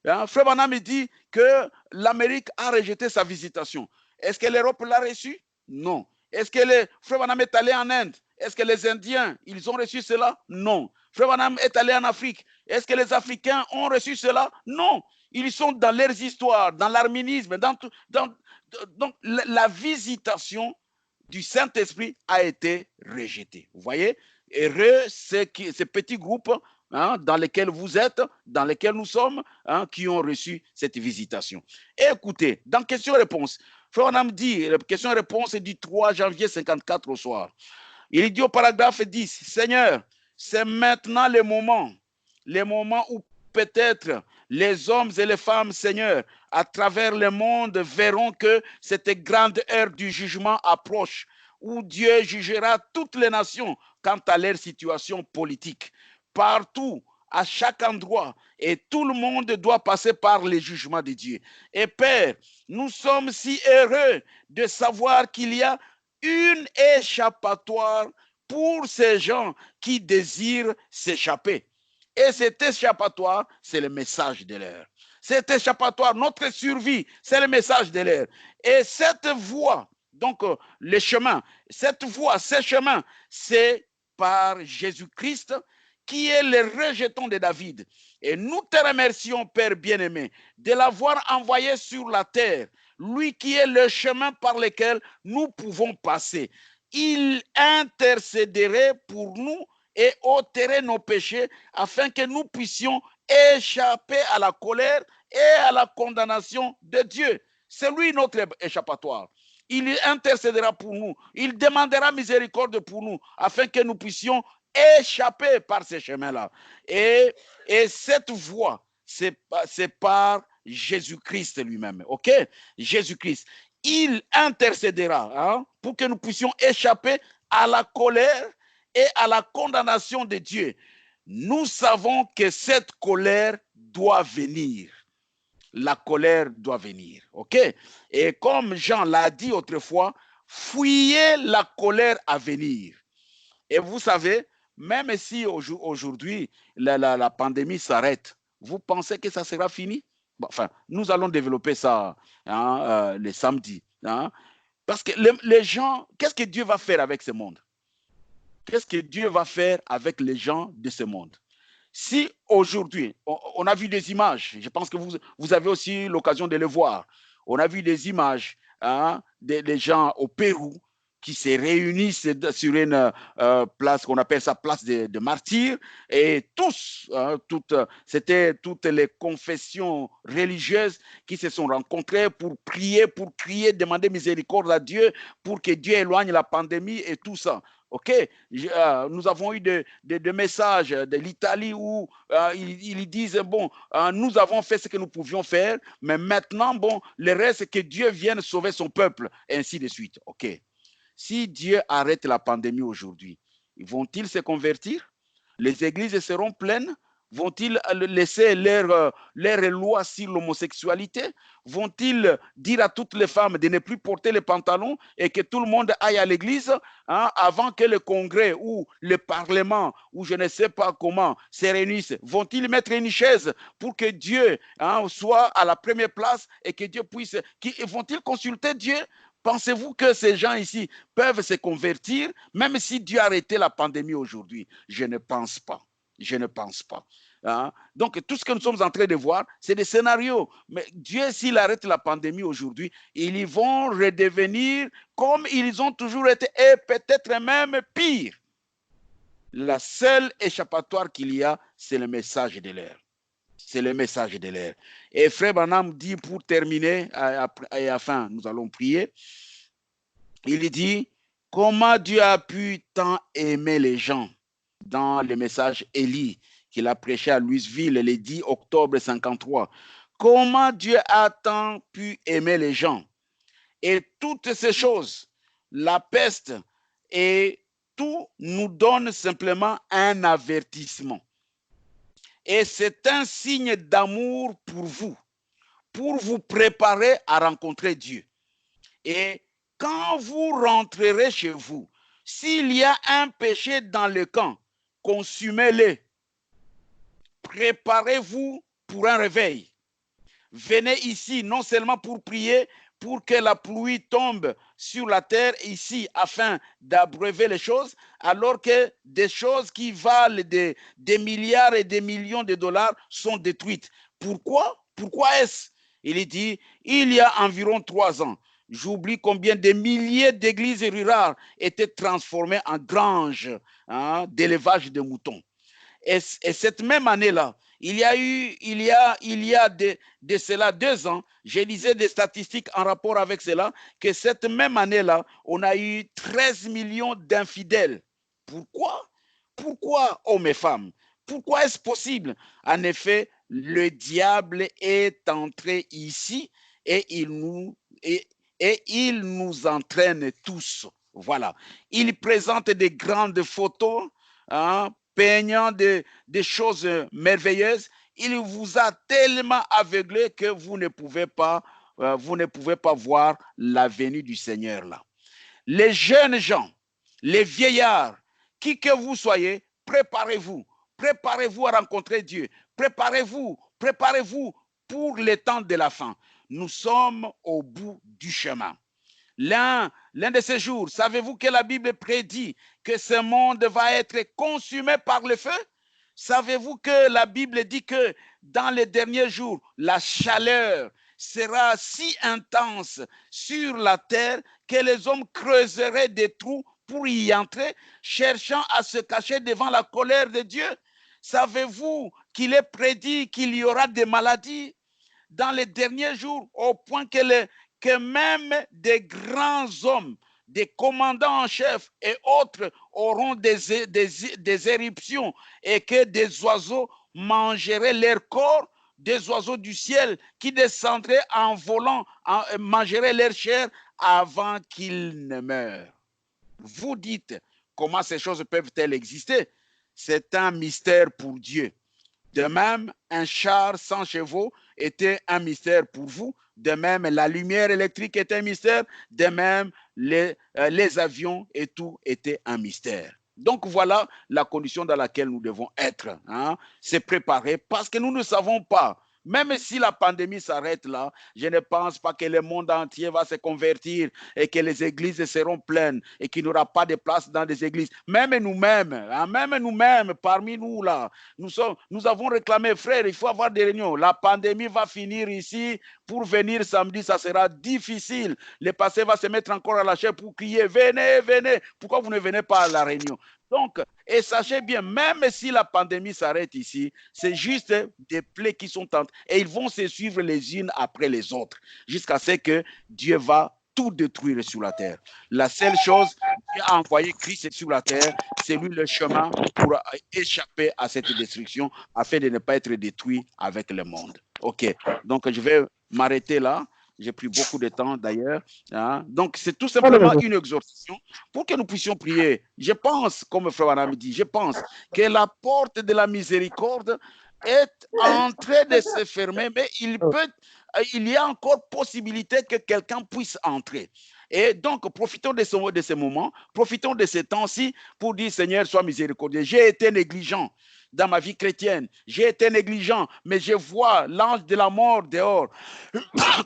Hein? Frère Branham dit que l'Amérique a rejeté sa visitation. Est-ce que l'Europe l'a reçu? Non. Est-ce que Frère Branham est allé en Inde? Est-ce que les Indiens, ils ont reçu cela? Non. Frère Branham est allé en Afrique. Est-ce que les Africains ont reçu cela? Non. Ils sont dans leurs histoires, dans l'arménisme, donc la visitation du Saint-Esprit a été rejetée. Vous voyez? Heureux ces petits groupes, hein, dans lesquels vous êtes, dans lesquels nous sommes, hein, qui ont reçu cette visitation. Et écoutez, dans question-réponse, Frère Branham dit, la question-réponse est du 3 janvier 54 au soir. Il dit au paragraphe 10, Seigneur, c'est maintenant le moment où peut-être les hommes et les femmes, Seigneur, à travers le monde verront que cette grande heure du jugement approche, où Dieu jugera toutes les nations quant à leur situation politique. Partout, à chaque endroit, et tout le monde doit passer par les jugements de Dieu. Et Père, nous sommes si heureux de savoir qu'il y a une échappatoire pour ces gens qui désirent s'échapper. Et cet échappatoire, c'est le message de l'air. Cet échappatoire, notre survie, c'est le message de l'air. Et cette voie, donc le chemin, cette voie, ce chemin, c'est par Jésus-Christ qui est le rejeton de David. Et nous te remercions, Père bien-aimé, de l'avoir envoyé sur la terre, lui qui est le chemin par lequel nous pouvons passer. Il intercéderait pour nous et ôterait nos péchés afin que nous puissions échapper à la colère et à la condamnation de Dieu. C'est lui notre échappatoire. Il intercédera pour nous. Il demandera miséricorde pour nous afin que nous puissions échapper par ces chemins-là. Et cette voie, c'est par Jésus-Christ lui-même. OK? Jésus-Christ. Il intercédera pour que nous puissions échapper à la colère et à la condamnation de Dieu. Nous savons que cette colère doit venir. La colère doit venir. OK? Et comme Jean l'a dit autrefois, fuyez la colère à venir. Et vous savez, même si aujourd'hui la pandémie s'arrête, vous pensez que ça sera fini? Enfin, nous allons développer ça le samedi. Parce que les gens, qu'est-ce que Dieu va faire avec ce monde? Qu'est-ce que Dieu va faire avec les gens de ce monde? Si aujourd'hui, on a vu des images, je pense que vous avez aussi l'occasion de les voir, on a vu des images des gens au Pérou qui se réunissent sur une place qu'on appelle ça place de martyrs, et tous, c'était toutes les confessions religieuses qui se sont rencontrées pour prier, pour crier, demander miséricorde à Dieu, pour que Dieu éloigne la pandémie et tout ça. OK, nous avons eu des messages de l'Italie où ils disent, bon, nous avons fait ce que nous pouvions faire, mais maintenant, bon, le reste, c'est que Dieu vienne sauver son peuple, et ainsi de suite. OK. Si Dieu arrête la pandémie aujourd'hui, vont-ils se convertir? Les églises seront pleines? Vont-ils laisser leur loi sur l'homosexualité? Vont-ils dire à toutes les femmes de ne plus porter les pantalons et que tout le monde aille à l'église avant que le congrès ou le parlement ou je ne sais pas comment se réunissent? Vont-ils mettre une chaise pour que Dieu soit à la première place et que Dieu puisse... Vont-ils consulter Dieu? Pensez-vous que ces gens ici peuvent se convertir, même si Dieu a arrêté la pandémie aujourd'hui? Je ne pense pas. Je ne pense pas. Donc, tout ce que nous sommes en train de voir, c'est des scénarios. Mais Dieu, s'il arrête la pandémie aujourd'hui, ils vont redevenir comme ils ont toujours été, et peut-être même pire. La seule échappatoire qu'il y a, c'est le message de l'air. C'est le message de l'air. Et Frère Branham dit, pour terminer, et enfin, nous allons prier, il dit, comment Dieu a pu tant aimer les gens dans le message Élie qu'il a prêché à Louisville le 10 octobre 53. Comment Dieu a tant pu aimer les gens? Et toutes ces choses, la peste et tout nous donne simplement un avertissement. Et c'est un signe d'amour pour vous préparer à rencontrer Dieu. Et quand vous rentrerez chez vous, s'il y a un péché dans le camp, consumez-le. Préparez-vous pour un réveil. Venez ici non seulement pour prier, pour que la pluie tombe sur la terre ici afin d'abreuver les choses, alors que des choses qui valent des milliards et des millions de dollars sont détruites. Pourquoi? Pourquoi est-ce? Il dit, il y a environ 3 ans, j'oublie combien de milliers d'églises rurales étaient transformées en granges d'élevage de moutons. Et cette même année-là, Il y a de cela 2 ans, je lisais des statistiques en rapport avec cela, que cette même année-là, on a eu 13 millions d'infidèles. Pourquoi? Pourquoi, hommes et femmes? Pourquoi est-ce possible? En effet, le diable est entré ici et il nous entraîne tous. Voilà. Il présente des grandes photos, hein, peignant des choses merveilleuses. Il vous a tellement aveuglé que vous ne pouvez pas voir la venue du Seigneur là. Les jeunes gens, les vieillards, qui que vous soyez, préparez-vous. Préparez-vous à rencontrer Dieu. Préparez-vous pour le temps de la fin. Nous sommes au bout du chemin. L'un de ces jours, savez-vous que la Bible prédit que ce monde va être consumé par le feu? Savez-vous que la Bible dit que dans les derniers jours, la chaleur sera si intense sur la terre que les hommes creuseraient des trous pour y entrer, cherchant à se cacher devant la colère de Dieu? Savez-vous qu'il est prédit qu'il y aura des maladies dans les derniers jours, au point que même des grands hommes, des commandants en chef et autres auront des éruptions et que des oiseaux mangeraient leur corps, des oiseaux du ciel qui descendraient en volant, mangeraient leur chair avant qu'ils ne meurent. Vous dites, comment ces choses peuvent-elles exister? C'est un mystère pour Dieu. De même, un char sans chevaux était un mystère pour vous. De même, la lumière électrique était un mystère. De même, les avions et tout était un mystère. Donc voilà la condition dans laquelle nous devons être. Hein? C'est préparer parce que nous ne savons pas. Même si la pandémie s'arrête là, je ne pense pas que le monde entier va se convertir et que les églises seront pleines et qu'il n'y aura pas de place dans des églises. Même nous-mêmes, hein, parmi nous là, nous avons réclamé, frère, il faut avoir des réunions. La pandémie va finir ici. Pour venir samedi, ça sera difficile. Le pasteur va se mettre encore à la chair pour crier, venez, venez. Pourquoi vous ne venez pas à la réunion? Donc, et sachez bien, même si la pandémie s'arrête ici, c'est juste des plaies qui sont tentes et ils vont se suivre les unes après les autres jusqu'à ce que Dieu va tout détruire sur la terre. La seule chose, Dieu a envoyé Christ sur la terre, c'est lui le chemin pour échapper à cette destruction afin de ne pas être détruit avec le monde. Ok, donc je vais m'arrêter là. J'ai pris beaucoup de temps d'ailleurs. Hein? Donc, c'est tout simplement une exhortation pour que nous puissions prier. Je pense, comme Frère Anam dit, je pense que la porte de la miséricorde est en train de se fermer, mais il y a encore possibilité que quelqu'un puisse entrer. Et donc, profitons de ce moment, profitons de ce temps-ci pour dire, Seigneur, sois miséricordieux. J'ai été négligent dans ma vie chrétienne. J'ai été négligent, mais je vois l'ange de la mort dehors.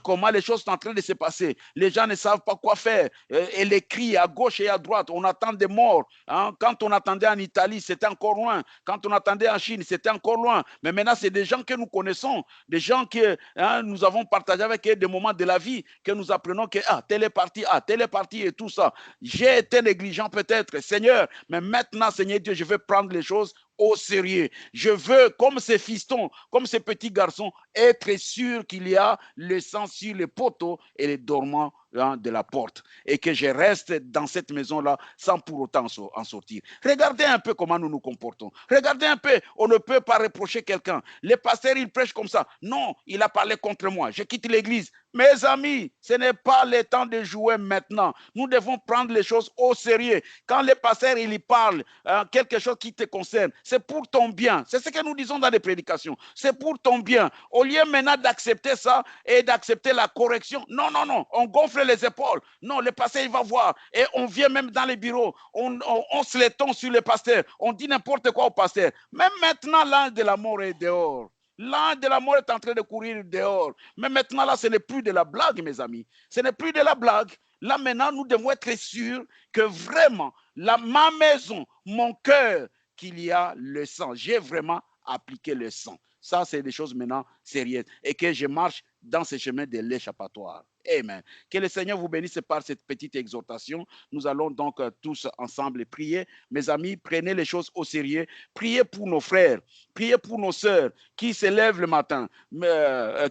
Comment les choses sont en train de se passer. Les gens ne savent pas quoi faire. Et les cris à gauche et à droite, on attend des morts. Hein? Quand on attendait en Italie, c'était encore loin. Quand on attendait en Chine, c'était encore loin. Mais maintenant, c'est des gens que nous connaissons, des gens que nous avons partagé avec eux des moments de la vie, que nous apprenons que tel est parti et tout ça. J'ai été négligent peut-être, Seigneur, mais maintenant, Seigneur Dieu, je veux prendre les choses au sérieux. Je veux, comme ces fistons, comme ces petits garçons, être sûr qu'il y a le sang sur les poteaux et les dormants de la porte et que je reste dans cette maison-là sans pour autant en sortir. Regardez un peu comment nous nous comportons. Regardez un peu, on ne peut pas reprocher quelqu'un. Les pasteurs, ils prêchent comme ça. Non, il a parlé contre moi. Je quitte l'église. Mes amis, ce n'est pas le temps de jouer maintenant. Nous devons prendre les choses au sérieux. Quand les pasteurs, ils parlent quelque chose qui te concerne, c'est pour ton bien. C'est ce que nous disons dans les prédications. C'est pour ton bien. Au lieu maintenant d'accepter ça et d'accepter la correction, non, on gonfle les épaules. Non, le pasteur, il va voir. Et on vient même dans les bureaux. On se les tond sur le pasteur. On dit n'importe quoi au pasteur. Même maintenant, l'ange de la mort est dehors. L'ange de la mort est en train de courir dehors. Mais maintenant, là, ce n'est plus de la blague, mes amis. Ce n'est plus de la blague. Là, maintenant, nous devons être sûrs que vraiment, ma maison, mon cœur, qu'il y a le sang. J'ai vraiment appliqué le sang. Ça, c'est des choses maintenant sérieuses. Et que je marche dans ces chemins de l'échappatoire. Amen. Que le Seigneur vous bénisse par cette petite exhortation. Nous allons donc tous ensemble prier. Mes amis, prenez les choses au sérieux. Priez pour nos frères, priez pour nos sœurs qui se lèvent le matin,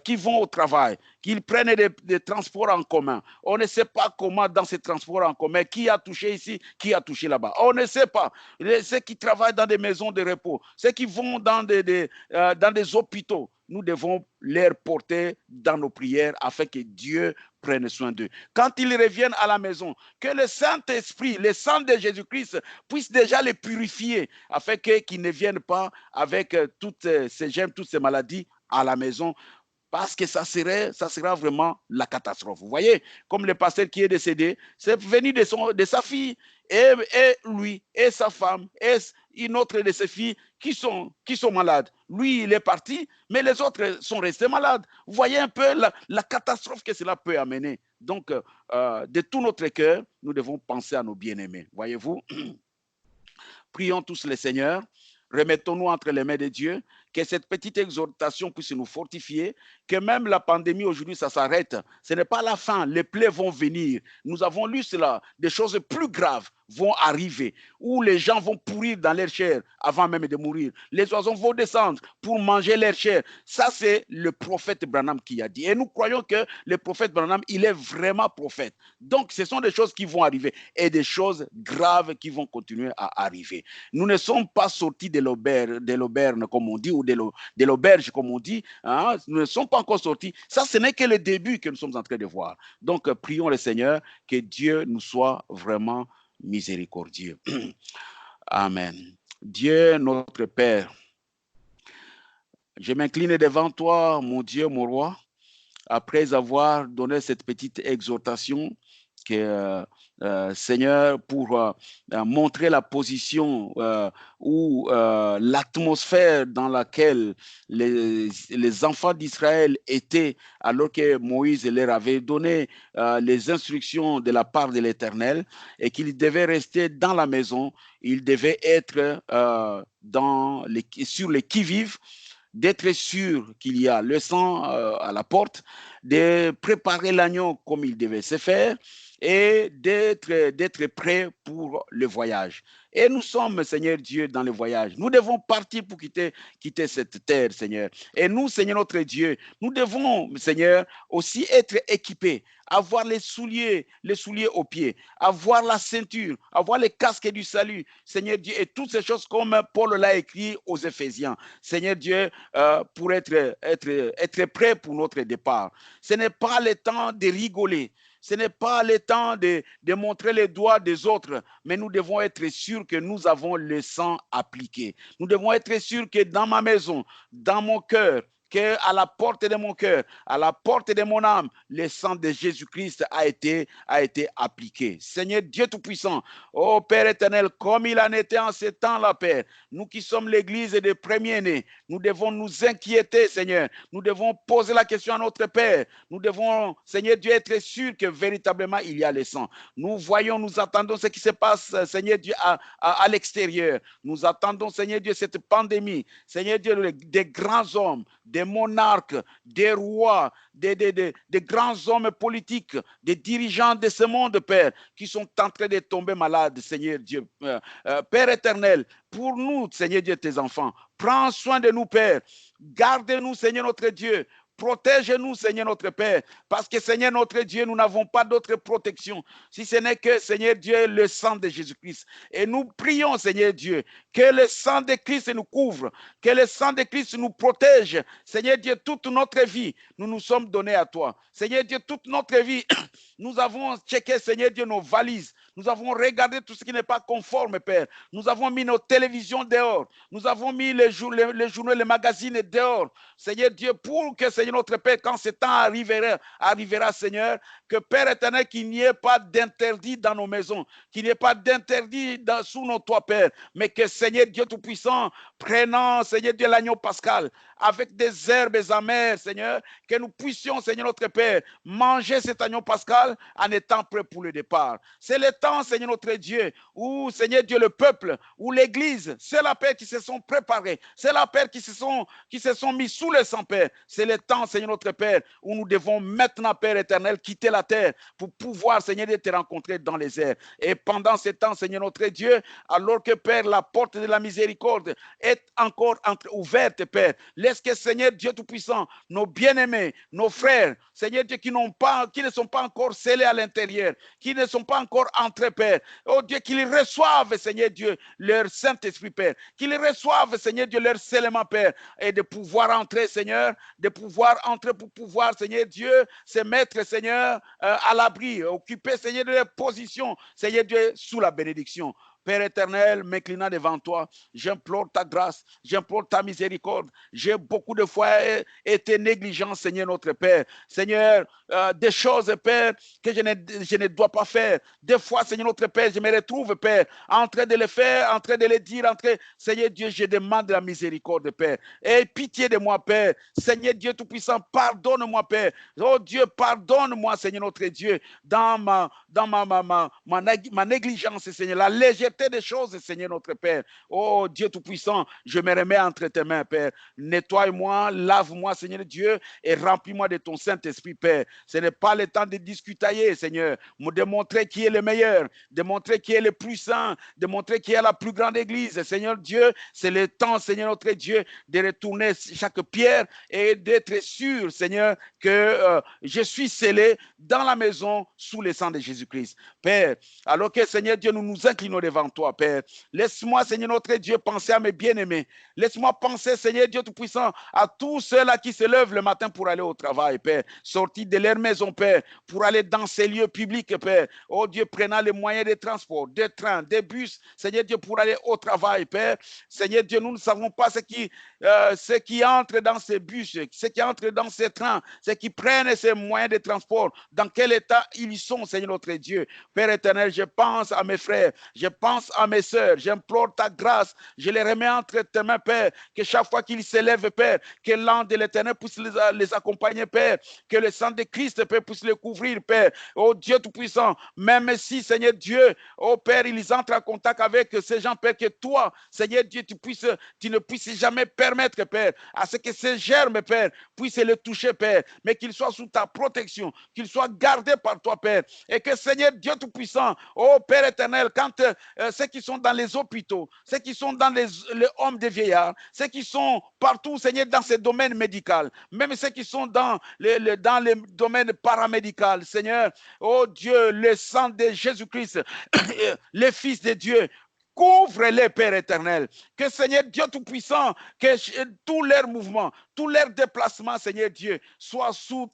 qui vont au travail, qu'ils prennent des transports en commun. On ne sait pas comment dans ces transports en commun, qui a touché ici, qui a touché là-bas. On ne sait pas. Ceux qui travaillent dans des maisons de repos, ceux qui vont dans des hôpitaux, nous devons les porter dans nos prières afin que Dieu prenne soin d'eux. Quand ils reviennent à la maison, que le Saint-Esprit, le sang de Jésus-Christ puisse déjà les purifier afin qu'ils ne viennent pas avec toutes ces germes, toutes ces maladies à la maison, parce que ça sera vraiment la catastrophe. Vous voyez, comme le pasteur qui est décédé, c'est venu de sa fille, et lui, et sa femme, et une autre de ses filles qui sont malades. Lui, il est parti, mais les autres sont restés malades. Vous voyez un peu la catastrophe que cela peut amener. Donc, de tout notre cœur, nous devons penser à nos bien-aimés. Voyez-vous, prions tous le Seigneur. Remettons-nous entre les mains de Dieu, que cette petite exhortation puisse nous fortifier, que même la pandémie aujourd'hui, ça s'arrête. Ce n'est pas la fin, les plaies vont venir. Nous avons lu cela, des choses plus graves vont arriver, où les gens vont pourrir dans leur chair avant même de mourir. Les oiseaux vont descendre pour manger leur chair. Ça, c'est le prophète Branham qui a dit. Et nous croyons que le prophète Branham, il est vraiment prophète. Donc, ce sont des choses qui vont arriver et des choses graves qui vont continuer à arriver. Nous ne sommes pas sortis de l'auberge, comme on dit, ou de l'auberge, comme on dit. Hein? Nous ne sommes pas encore sortis. Ça, ce n'est que le début que nous sommes en train de voir. Donc, prions le Seigneur, que Dieu nous soit vraiment miséricordieux. Amen. Dieu, notre Père, je m'incline devant toi, mon Dieu, mon roi, après avoir donné cette petite exhortation que Seigneur, pour montrer la position ou l'atmosphère dans laquelle les enfants d'Israël étaient alors que Moïse leur avait donné les instructions de la part de l'Éternel et qu'ils devaient rester dans la maison, ils devaient être sur les qui-vive, d'être sûr qu'il y a le sang à la porte, de préparer l'agneau comme il devait se faire, et d'être prêt pour le voyage. Et nous sommes, Seigneur Dieu, dans le voyage. Nous devons partir pour quitter cette terre, Seigneur. Et nous, Seigneur notre Dieu, nous devons, Seigneur, aussi être équipés, avoir les souliers aux pieds, avoir la ceinture, avoir les casques du salut, Seigneur Dieu, et toutes ces choses comme Paul l'a écrit aux Éphésiens. Seigneur Dieu, pour être prêt pour notre départ. Ce n'est pas le temps de rigoler. Ce n'est pas le temps de montrer les doigts des autres, mais nous devons être sûrs que nous avons le sang appliqué. Nous devons être sûrs que dans ma maison, dans mon cœur, qu'à la porte de mon cœur, à la porte de mon âme, le sang de Jésus-Christ a été appliqué. Seigneur Dieu Tout-Puissant, ô Père éternel, comme il en était en ce temps-là, Père, nous qui sommes l'église des premiers-nés, nous devons nous inquiéter, Seigneur. Nous devons poser la question à notre Père. Nous devons, Seigneur Dieu, être sûr que véritablement il y a le sang. Nous voyons, nous attendons ce qui se passe, Seigneur Dieu, à l'extérieur. Nous attendons, Seigneur Dieu, cette pandémie. Seigneur Dieu, des grands hommes, des monarques, des rois, des grands hommes politiques, des dirigeants de ce monde, Père, qui sont en train de tomber malades, Seigneur Dieu. Père éternel, pour nous, Seigneur Dieu, tes enfants, prends soin de nous, Père. Garde-nous, Seigneur notre Dieu. Protège-nous, Seigneur notre Père, parce que, Seigneur notre Dieu, nous n'avons pas d'autre protection, si ce n'est que, Seigneur Dieu, le sang de Jésus-Christ. Et nous prions, Seigneur Dieu, que le sang de Christ nous couvre, que le sang de Christ nous protège. Seigneur Dieu, toute notre vie, nous nous sommes donnés à toi. Seigneur Dieu, toute notre vie, nous avons checké, Seigneur Dieu, nos valises. Nous avons regardé tout ce qui n'est pas conforme, Père. Nous avons mis nos télévisions dehors. Nous avons mis les journaux, les magazines dehors. Seigneur Dieu, pour que, Seigneur notre Père, quand ce temps arrivera, Seigneur, que Père éternel, qu'il n'y ait pas d'interdit dans nos maisons, qu'il n'y ait pas d'interdit sous nos toits, Père, mais que, Seigneur Dieu Tout-Puissant, prenant, Seigneur Dieu, l'agneau pascal, avec des herbes amères, Seigneur, que nous puissions, Seigneur notre Père, manger cet agneau pascal en étant prêts pour le départ. C'est le temps, Seigneur notre Dieu, où, Seigneur Dieu, le peuple, où l'Église, c'est la Père qui se sont préparés, c'est la Père qui se sont mis sous le sang, Père. C'est le temps, Seigneur notre Père, où nous devons maintenant, Père éternel, quitter la terre pour pouvoir, Seigneur, te rencontrer dans les airs. Et pendant ce temps, Seigneur notre Dieu, alors que, Père, la porte de la miséricorde est encore ouverte, Père, laisse que, Seigneur Dieu Tout-Puissant, nos bien-aimés, nos frères, Seigneur Dieu, qui ne sont pas encore scellés à l'intérieur, qui ne sont pas encore entrés, Père, oh Dieu, qu'ils reçoivent, Seigneur Dieu, leur Saint-Esprit, Père, qu'ils reçoivent, Seigneur Dieu, leur scellement, Père, et de pouvoir entrer, Seigneur, de pouvoir entrer pour pouvoir, Seigneur Dieu, se mettre, Seigneur, à l'abri, occuper, Seigneur, de leur position, Seigneur Dieu, sous la bénédiction. Père éternel, m'inclinant devant toi, j'implore ta grâce, j'implore ta miséricorde. J'ai beaucoup de fois été négligent, Seigneur notre Père. Seigneur, des choses, Père, que je ne dois pas faire. Des fois, Seigneur notre Père, je me retrouve, Père, en train de le faire, en train de le dire, Seigneur Dieu, je demande la miséricorde, Père. Et pitié de moi, Père. Seigneur Dieu Tout-Puissant, pardonne-moi, Père. Oh Dieu, pardonne-moi, Seigneur notre Dieu, dans ma négligence, Seigneur, la légèreté des choses, Seigneur notre Père. Oh Dieu Tout-Puissant, je me remets entre tes mains, Père. Nettoie-moi, lave-moi, Seigneur Dieu, et remplis-moi de ton Saint-Esprit, Père. Ce n'est pas le temps de discutailler, Seigneur, de montrer qui est le meilleur, de montrer qui est le plus saint, de montrer qui est la plus grande église. Seigneur Dieu, c'est le temps, Seigneur notre Dieu, de retourner chaque pierre et d'être sûr, Seigneur, que je suis scellé dans la maison sous le sang de Jésus-Christ. Père, alors que, Seigneur Dieu, nous nous inclinons devant toi, Père. Laisse-moi, Seigneur notre Dieu, penser à mes bien-aimés. Laisse-moi penser, Seigneur Dieu Tout-Puissant, à tous ceux-là qui se lèvent le matin pour aller au travail, Père. Sortis de leur maison, Père, pour aller dans ces lieux publics, Père. Oh Dieu, prenant les moyens de transport, des trains, des bus, Seigneur Dieu, pour aller au travail, Père. Seigneur Dieu, nous ne savons pas ce qui entre dans ces bus, ce qui entre dans ces trains, ceux qui prennent ces moyens de transport, dans quel état ils sont, Seigneur notre Dieu. Père éternel, je pense à mes frères, je pense à mes sœurs, j'implore ta grâce, je les remets entre tes mains, Père, que chaque fois qu'ils s'élèvent, Père, que l'ange de l'éternel puisse les accompagner, Père, que le sang de Christ, Père, puisse les couvrir, Père. Oh Dieu Tout-Puissant, même si, Seigneur Dieu, oh Père, ils entrent en contact avec ces gens, Père, que toi, Seigneur Dieu, tu ne puisses jamais permettre, Père, à ce que ces germes, Père, puissent les toucher, Père, mais qu'ils soient sous ta protection, qu'ils soient gardés par toi, Père, et que, Seigneur Dieu Tout-Puissant, oh Père éternel, quand ceux qui sont dans les hôpitaux, ceux qui sont dans les hommes des vieillards, ceux qui sont partout, Seigneur, dans ces domaines médicaux, même ceux qui sont dans les domaines paramédicaux, Seigneur, oh Dieu, le sang de Jésus-Christ, le Fils de Dieu, couvre-les, Père éternel. Que Seigneur Dieu Tout-Puissant, que tous leurs mouvements, tous leurs déplacements, Seigneur Dieu, soient sous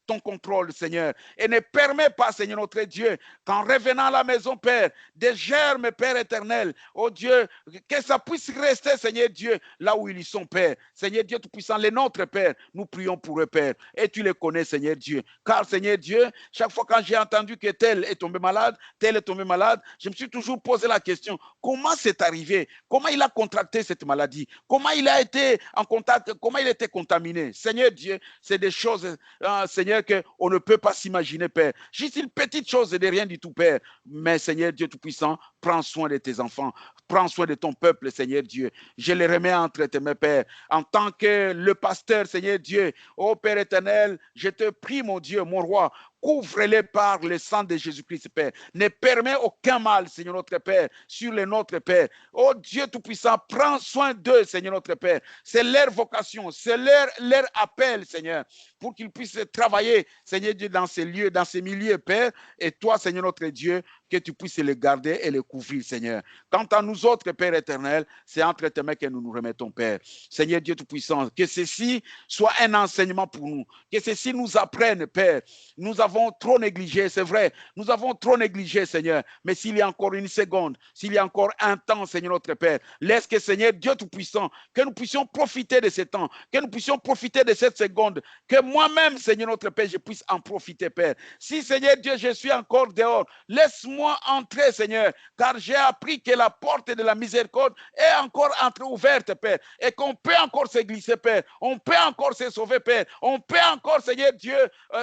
ton contrôle, Seigneur. Et ne permets pas, Seigneur notre Dieu, qu'en revenant à la maison, Père, des germes, Père éternel, oh Dieu, que ça puisse rester, Seigneur Dieu, là où ils sont, Père. Seigneur Dieu Tout-Puissant, les nôtres, Père, nous prions pour eux, Père. Et tu les connais, Seigneur Dieu. Car, Seigneur Dieu, chaque fois quand j'ai entendu que tel est tombé malade, tel est tombé malade, je me suis toujours posé la question, comment c'est arrivé? Comment il a contracté cette maladie? Comment il a été en contact? Comment il a été contaminé? Seigneur Dieu, c'est des choses, Seigneur, qu'on ne peut pas s'imaginer, Père. Juste une petite chose de rien du tout, Père. Mais, Seigneur Dieu Tout-Puissant, prends soin de tes enfants. Prends soin de ton peuple, Seigneur Dieu. Je les remets entre tes mains, Père. En tant que le pasteur, Seigneur Dieu, ô Père éternel, je te prie, mon Dieu, mon roi, couvre-les par le sang de Jésus-Christ, Père. Ne permets aucun mal, Seigneur notre Père, sur les nôtres, Père. Oh Dieu Tout-Puissant, prends soin d'eux, Seigneur notre Père. C'est leur vocation, c'est leur appel, Seigneur, pour qu'ils puissent travailler, Seigneur Dieu, dans ces lieux, dans ces milieux, Père. Et toi, Seigneur notre Dieu, que tu puisses les garder et les couvrir, Seigneur. Quant à nous autres, Père éternel, c'est entre tes mains que nous nous remettons, Père. Seigneur Dieu Tout-Puissant, que ceci soit un enseignement pour nous, que ceci nous apprenne, Père. Nous avons trop négligé, c'est vrai, nous avons trop négligé, Seigneur, mais s'il y a encore une seconde, s'il y a encore un temps, Seigneur notre Père, laisse que, Seigneur Dieu Tout-Puissant, que nous puissions profiter de ce temps, que nous puissions profiter de cette seconde, que moi-même, Seigneur notre Père, je puisse en profiter, Père. Si, Seigneur Dieu, je suis encore dehors, laisse-moi laisse-moi entrer, Seigneur, car j'ai appris que la porte de la miséricorde est encore entrouverte, Père, et qu'on peut encore se glisser, Père, on peut encore se sauver, Père, on peut encore, Seigneur Dieu,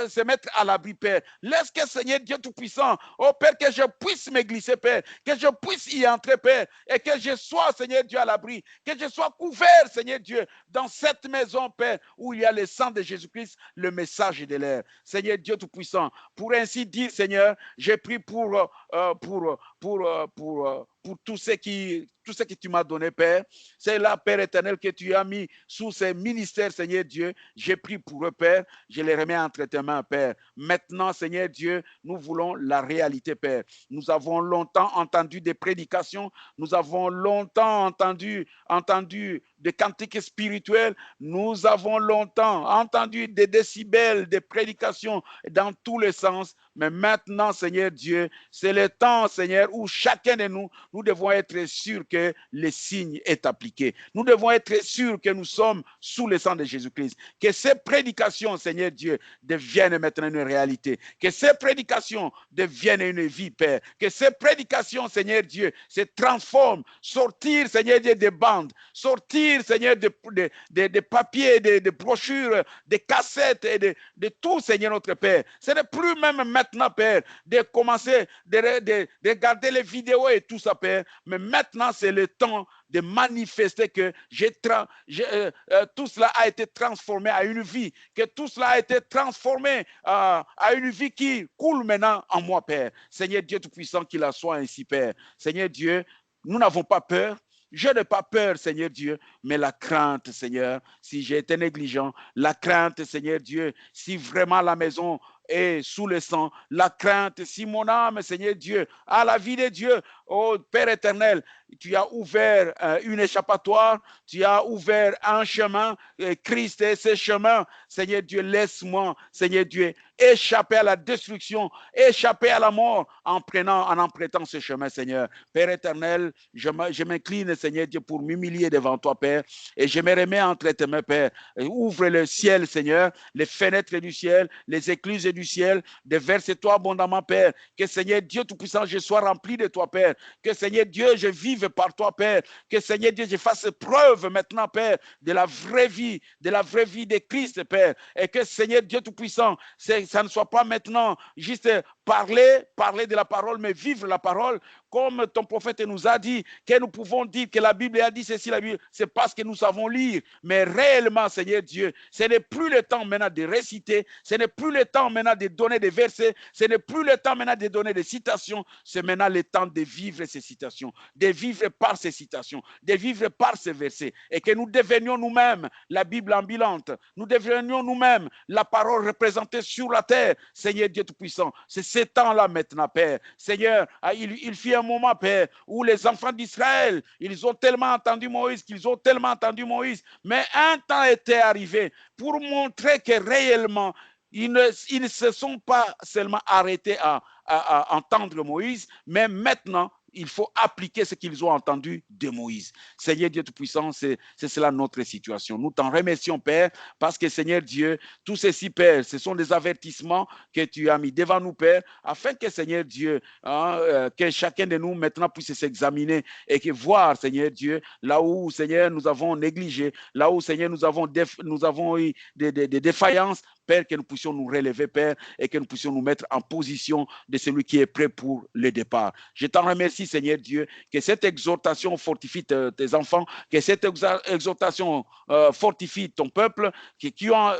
se mettre à l'abri, Père. Laisse que, Seigneur Dieu Tout-Puissant, oh Père, que je puisse me glisser, Père, que je puisse y entrer, Père, et que je sois, Seigneur Dieu, à l'abri, que je sois couvert, Seigneur Dieu, dans cette maison, Père, où il y a le sang de Jésus-Christ, le message de l'air. Seigneur Dieu Tout-Puissant, pour ainsi dire, Seigneur, j'ai pris pour tout ce que tu m'as donné, Père. C'est là, Père éternel, que tu as mis sous ces ministères, Seigneur Dieu. J'ai pris pour eux, Père. Je les remets entre tes mains, Père. Maintenant, Seigneur Dieu, nous voulons la réalité, Père. Nous avons longtemps entendu des prédications. Nous avons longtemps entendu des cantiques spirituels. Nous avons longtemps entendu des décibels, des prédications dans tous les sens. Mais maintenant, Seigneur Dieu, c'est le temps, Seigneur, où chacun de nous, nous devons être sûrs que le signe est appliqué. Nous devons être sûrs que nous sommes sous le sang de Jésus-Christ. Que ces prédications, Seigneur Dieu, deviennent maintenant une réalité. Que ces prédications deviennent une vie, Père. Que ces prédications, Seigneur Dieu, se transforment. Sortir, Seigneur Dieu, des bandes. Sortir, Seigneur, des papiers, des brochures, des cassettes et de tout, Seigneur notre Père. Ce n'est plus même maintenant, Père, de commencer de regarder les vidéos et tout ça, Père. Mais maintenant, c'est le temps de manifester que tout cela a été transformé à une vie, que tout cela a été transformé à une vie qui coule maintenant en moi, Père. Seigneur Dieu Tout-Puissant, qu'il en soit ainsi, Père. Seigneur Dieu, nous n'avons pas peur. Je n'ai pas peur, Seigneur Dieu, mais la crainte, Seigneur, si j'ai été négligent, la crainte, Seigneur Dieu, si vraiment la maison est sous le sang, la crainte, si mon âme, Seigneur Dieu, a la vie de Dieu, oh Père éternel, tu as ouvert une échappatoire, tu as ouvert un chemin, Christ est ce chemin, Seigneur Dieu, laisse-moi, Seigneur Dieu, échapper à la destruction, échapper à la mort en empruntant ce chemin, Seigneur. Père éternel, je m'incline, Seigneur Dieu, pour m'humilier devant toi, Père, et je me remets entre tes mains, Père. Ouvre le ciel, Seigneur, les fenêtres du ciel, les écluses du ciel, déverse-toi abondamment, Père. Que, Seigneur Dieu Tout-Puissant, je sois rempli de toi, Père. Que, Seigneur Dieu, je vive par toi, Père. Que, Seigneur Dieu, je fasse preuve maintenant, Père, de la vraie vie de Christ, Père. Et que, Seigneur Dieu Tout-Puissant, ça ne soit pas maintenant juste parler de la parole, mais vivre la parole, comme ton prophète nous a dit, que nous pouvons dire que la Bible a dit ceci, la Bible, c'est parce que nous savons lire. Mais réellement, Seigneur Dieu, ce n'est plus le temps maintenant de réciter, ce n'est plus le temps maintenant de donner des versets, ce n'est plus le temps maintenant de donner des citations, c'est maintenant le temps de vivre ces citations, de vivre par ces citations, de vivre par ces versets, et que nous devenions nous-mêmes la Bible ambulante, nous devenions nous-mêmes la parole représentée sur la terre, Seigneur Dieu Tout-Puissant. C'est ce temps-là maintenant, Père. Seigneur, il fut un moment, Père, où les enfants d'Israël, ils ont tellement entendu Moïse, mais un temps était arrivé pour montrer que réellement, ils ne se sont pas seulement arrêtés à entendre Moïse, mais maintenant, il faut appliquer ce qu'ils ont entendu de Moïse. Seigneur Dieu Tout-Puissant, c'est cela notre situation. Nous t'en remercions, Père, parce que Seigneur Dieu, tout ceci, Père, ce sont des avertissements que tu as mis devant nous, Père, afin que, Seigneur Dieu, que chacun de nous maintenant puisse s'examiner et que voir, Seigneur Dieu, là où, Seigneur, nous avons négligé, là où, Seigneur, nous avons eu des défaillances, Père, que nous puissions nous relever, Père, et que nous puissions nous mettre en position de celui qui est prêt pour le départ. Je t'en remercie, Seigneur Dieu, que cette exhortation fortifie tes enfants, que cette exhortation fortifie ton peuple, qui ont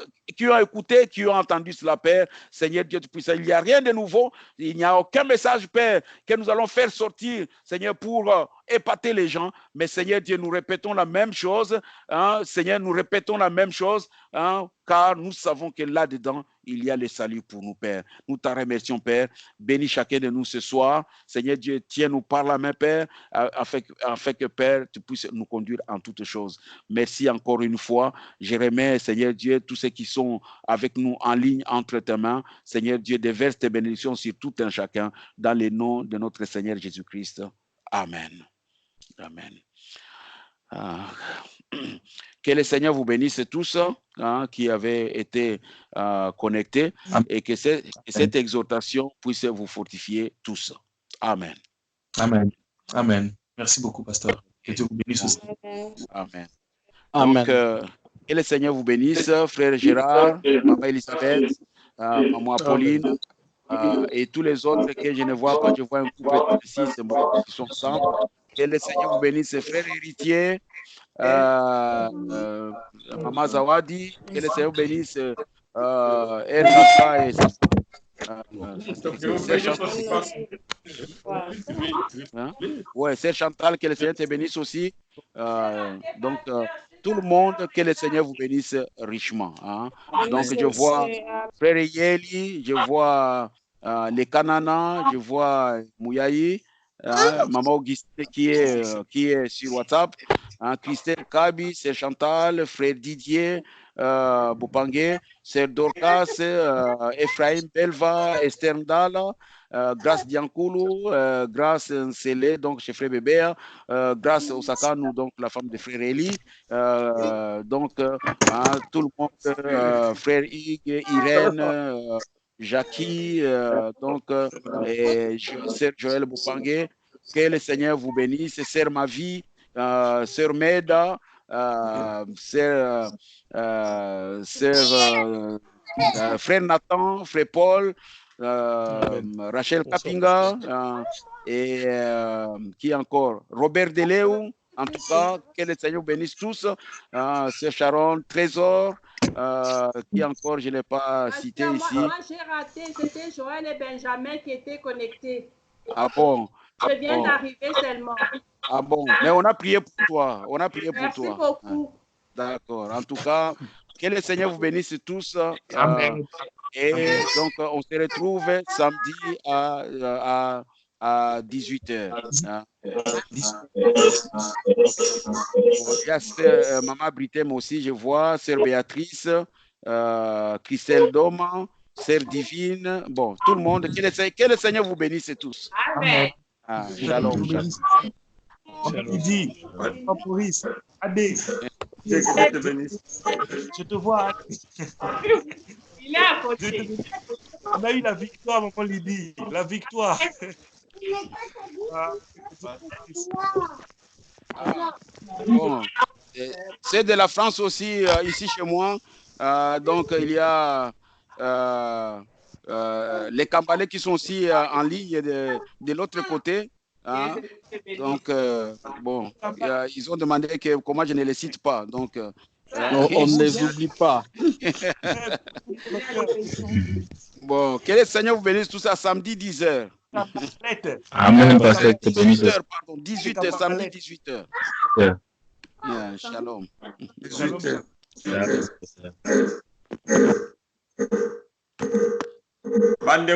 écouté, qui ont entendu cela, Père. Seigneur Dieu Tout-Puissant, il n'y a rien de nouveau, il n'y a aucun message, Père, que nous allons faire sortir, Seigneur, pour épater les gens, mais Seigneur Dieu, nous répétons la même chose, hein, Seigneur, nous répétons la même chose, hein, car nous savons que là-dedans, il y a le salut pour nous, Père. Nous t'en remercions, Père. Bénis chacun de nous ce soir. Seigneur Dieu, tiens-nous par la main, Père, afin que, Père, tu puisses nous conduire en toutes choses. Merci encore une fois. Je remets, Seigneur Dieu, tous ceux qui sont avec nous en ligne entre tes mains. Seigneur Dieu, déverse tes bénédictions sur tout un chacun, dans le nom de notre Seigneur Jésus-Christ. Amen. Amen. Que le Seigneur vous bénisse tous, hein, qui avaient été connectés, et que cette exhortation puisse vous fortifier tous. Amen.
Amen. Amen. Merci beaucoup, pasteur. Que Dieu vous bénisse aussi.
Amen.
Amen.
Donc, que le Seigneur vous bénisse, frère Gérard, maman Elisabeth, maman Apolline, et tous les autres que je ne vois pas. Je vois un couple de 6 qui sont ensemble. Que le Seigneur vous bénisse, frère héritier, maman Zawadi. Que le Seigneur vous bénisse, Erkaka et Sœur Chantal. Hein? Ouais, Sœur Chantal, que le Seigneur te bénisse aussi. Donc, tout le monde, que le Seigneur vous bénisse richement. Hein? Donc, je vois Frère Yeli, je vois les Kanana, je vois Mouyaï, Maman Augustine qui est sur WhatsApp, Christelle Kabi, Sœur Chantal, Frère Didier, Boupangue, Sœur Dorcas, Ephraim Belva, Esther Ndala, Grâce Diankoulou, Grâce Nsele, donc chez Frère Bébert, Grâce Osakanou, donc la femme de Frère Eli, donc tout le monde, Frère Hugues, Irène, Jackie, donc Sœur Joël Boupangue, que le Seigneur vous bénisse, Sœur Mavi, Sœur Meda, Sœur Frère Nathan, Frère Paul, Rachel Kapinga, et qui encore? Robert Deleu. En tout cas, que le Seigneur bénisse tous. Sœur Sharon, Trésor, qui encore, je ne l'ai pas cité ici.
Moi, j'ai raté, c'était Joël et Benjamin qui étaient connectés.
Ah bon?
Je viens d'arriver seulement.
Ah bon? Mais on a prié pour toi. On a prié pour
Merci
toi.
beaucoup.
D'accord. En tout cas, que le Seigneur vous bénisse tous.
Amen.
Et donc, on se retrouve samedi à 18h. Il y a Maman Britem aussi, je vois, Sœur Béatrice, Christelle Doma, Sœur Divine. Bon, tout le monde, que le Seigneur vous bénisse tous.
Amen.
Shalom.
Lydie, Maurice, Adé, je te vois.
Il est à côté.
On a eu la victoire, maman Lydie. La victoire.
Bon, c'est de la France aussi, ici chez moi. Donc, il y a les Cambalais qui sont aussi en ligne de l'autre côté. Hein. Donc, bon, ils ont demandé comment je ne les cite pas. Donc,
on ne les oublie pas.
Bon, que le Seigneur vous bénisse tout ça samedi 10h.
Amen,
pasteur. 18h, pardon, 18h, samedi 18h. Yeah, shalom.
18h.
Bande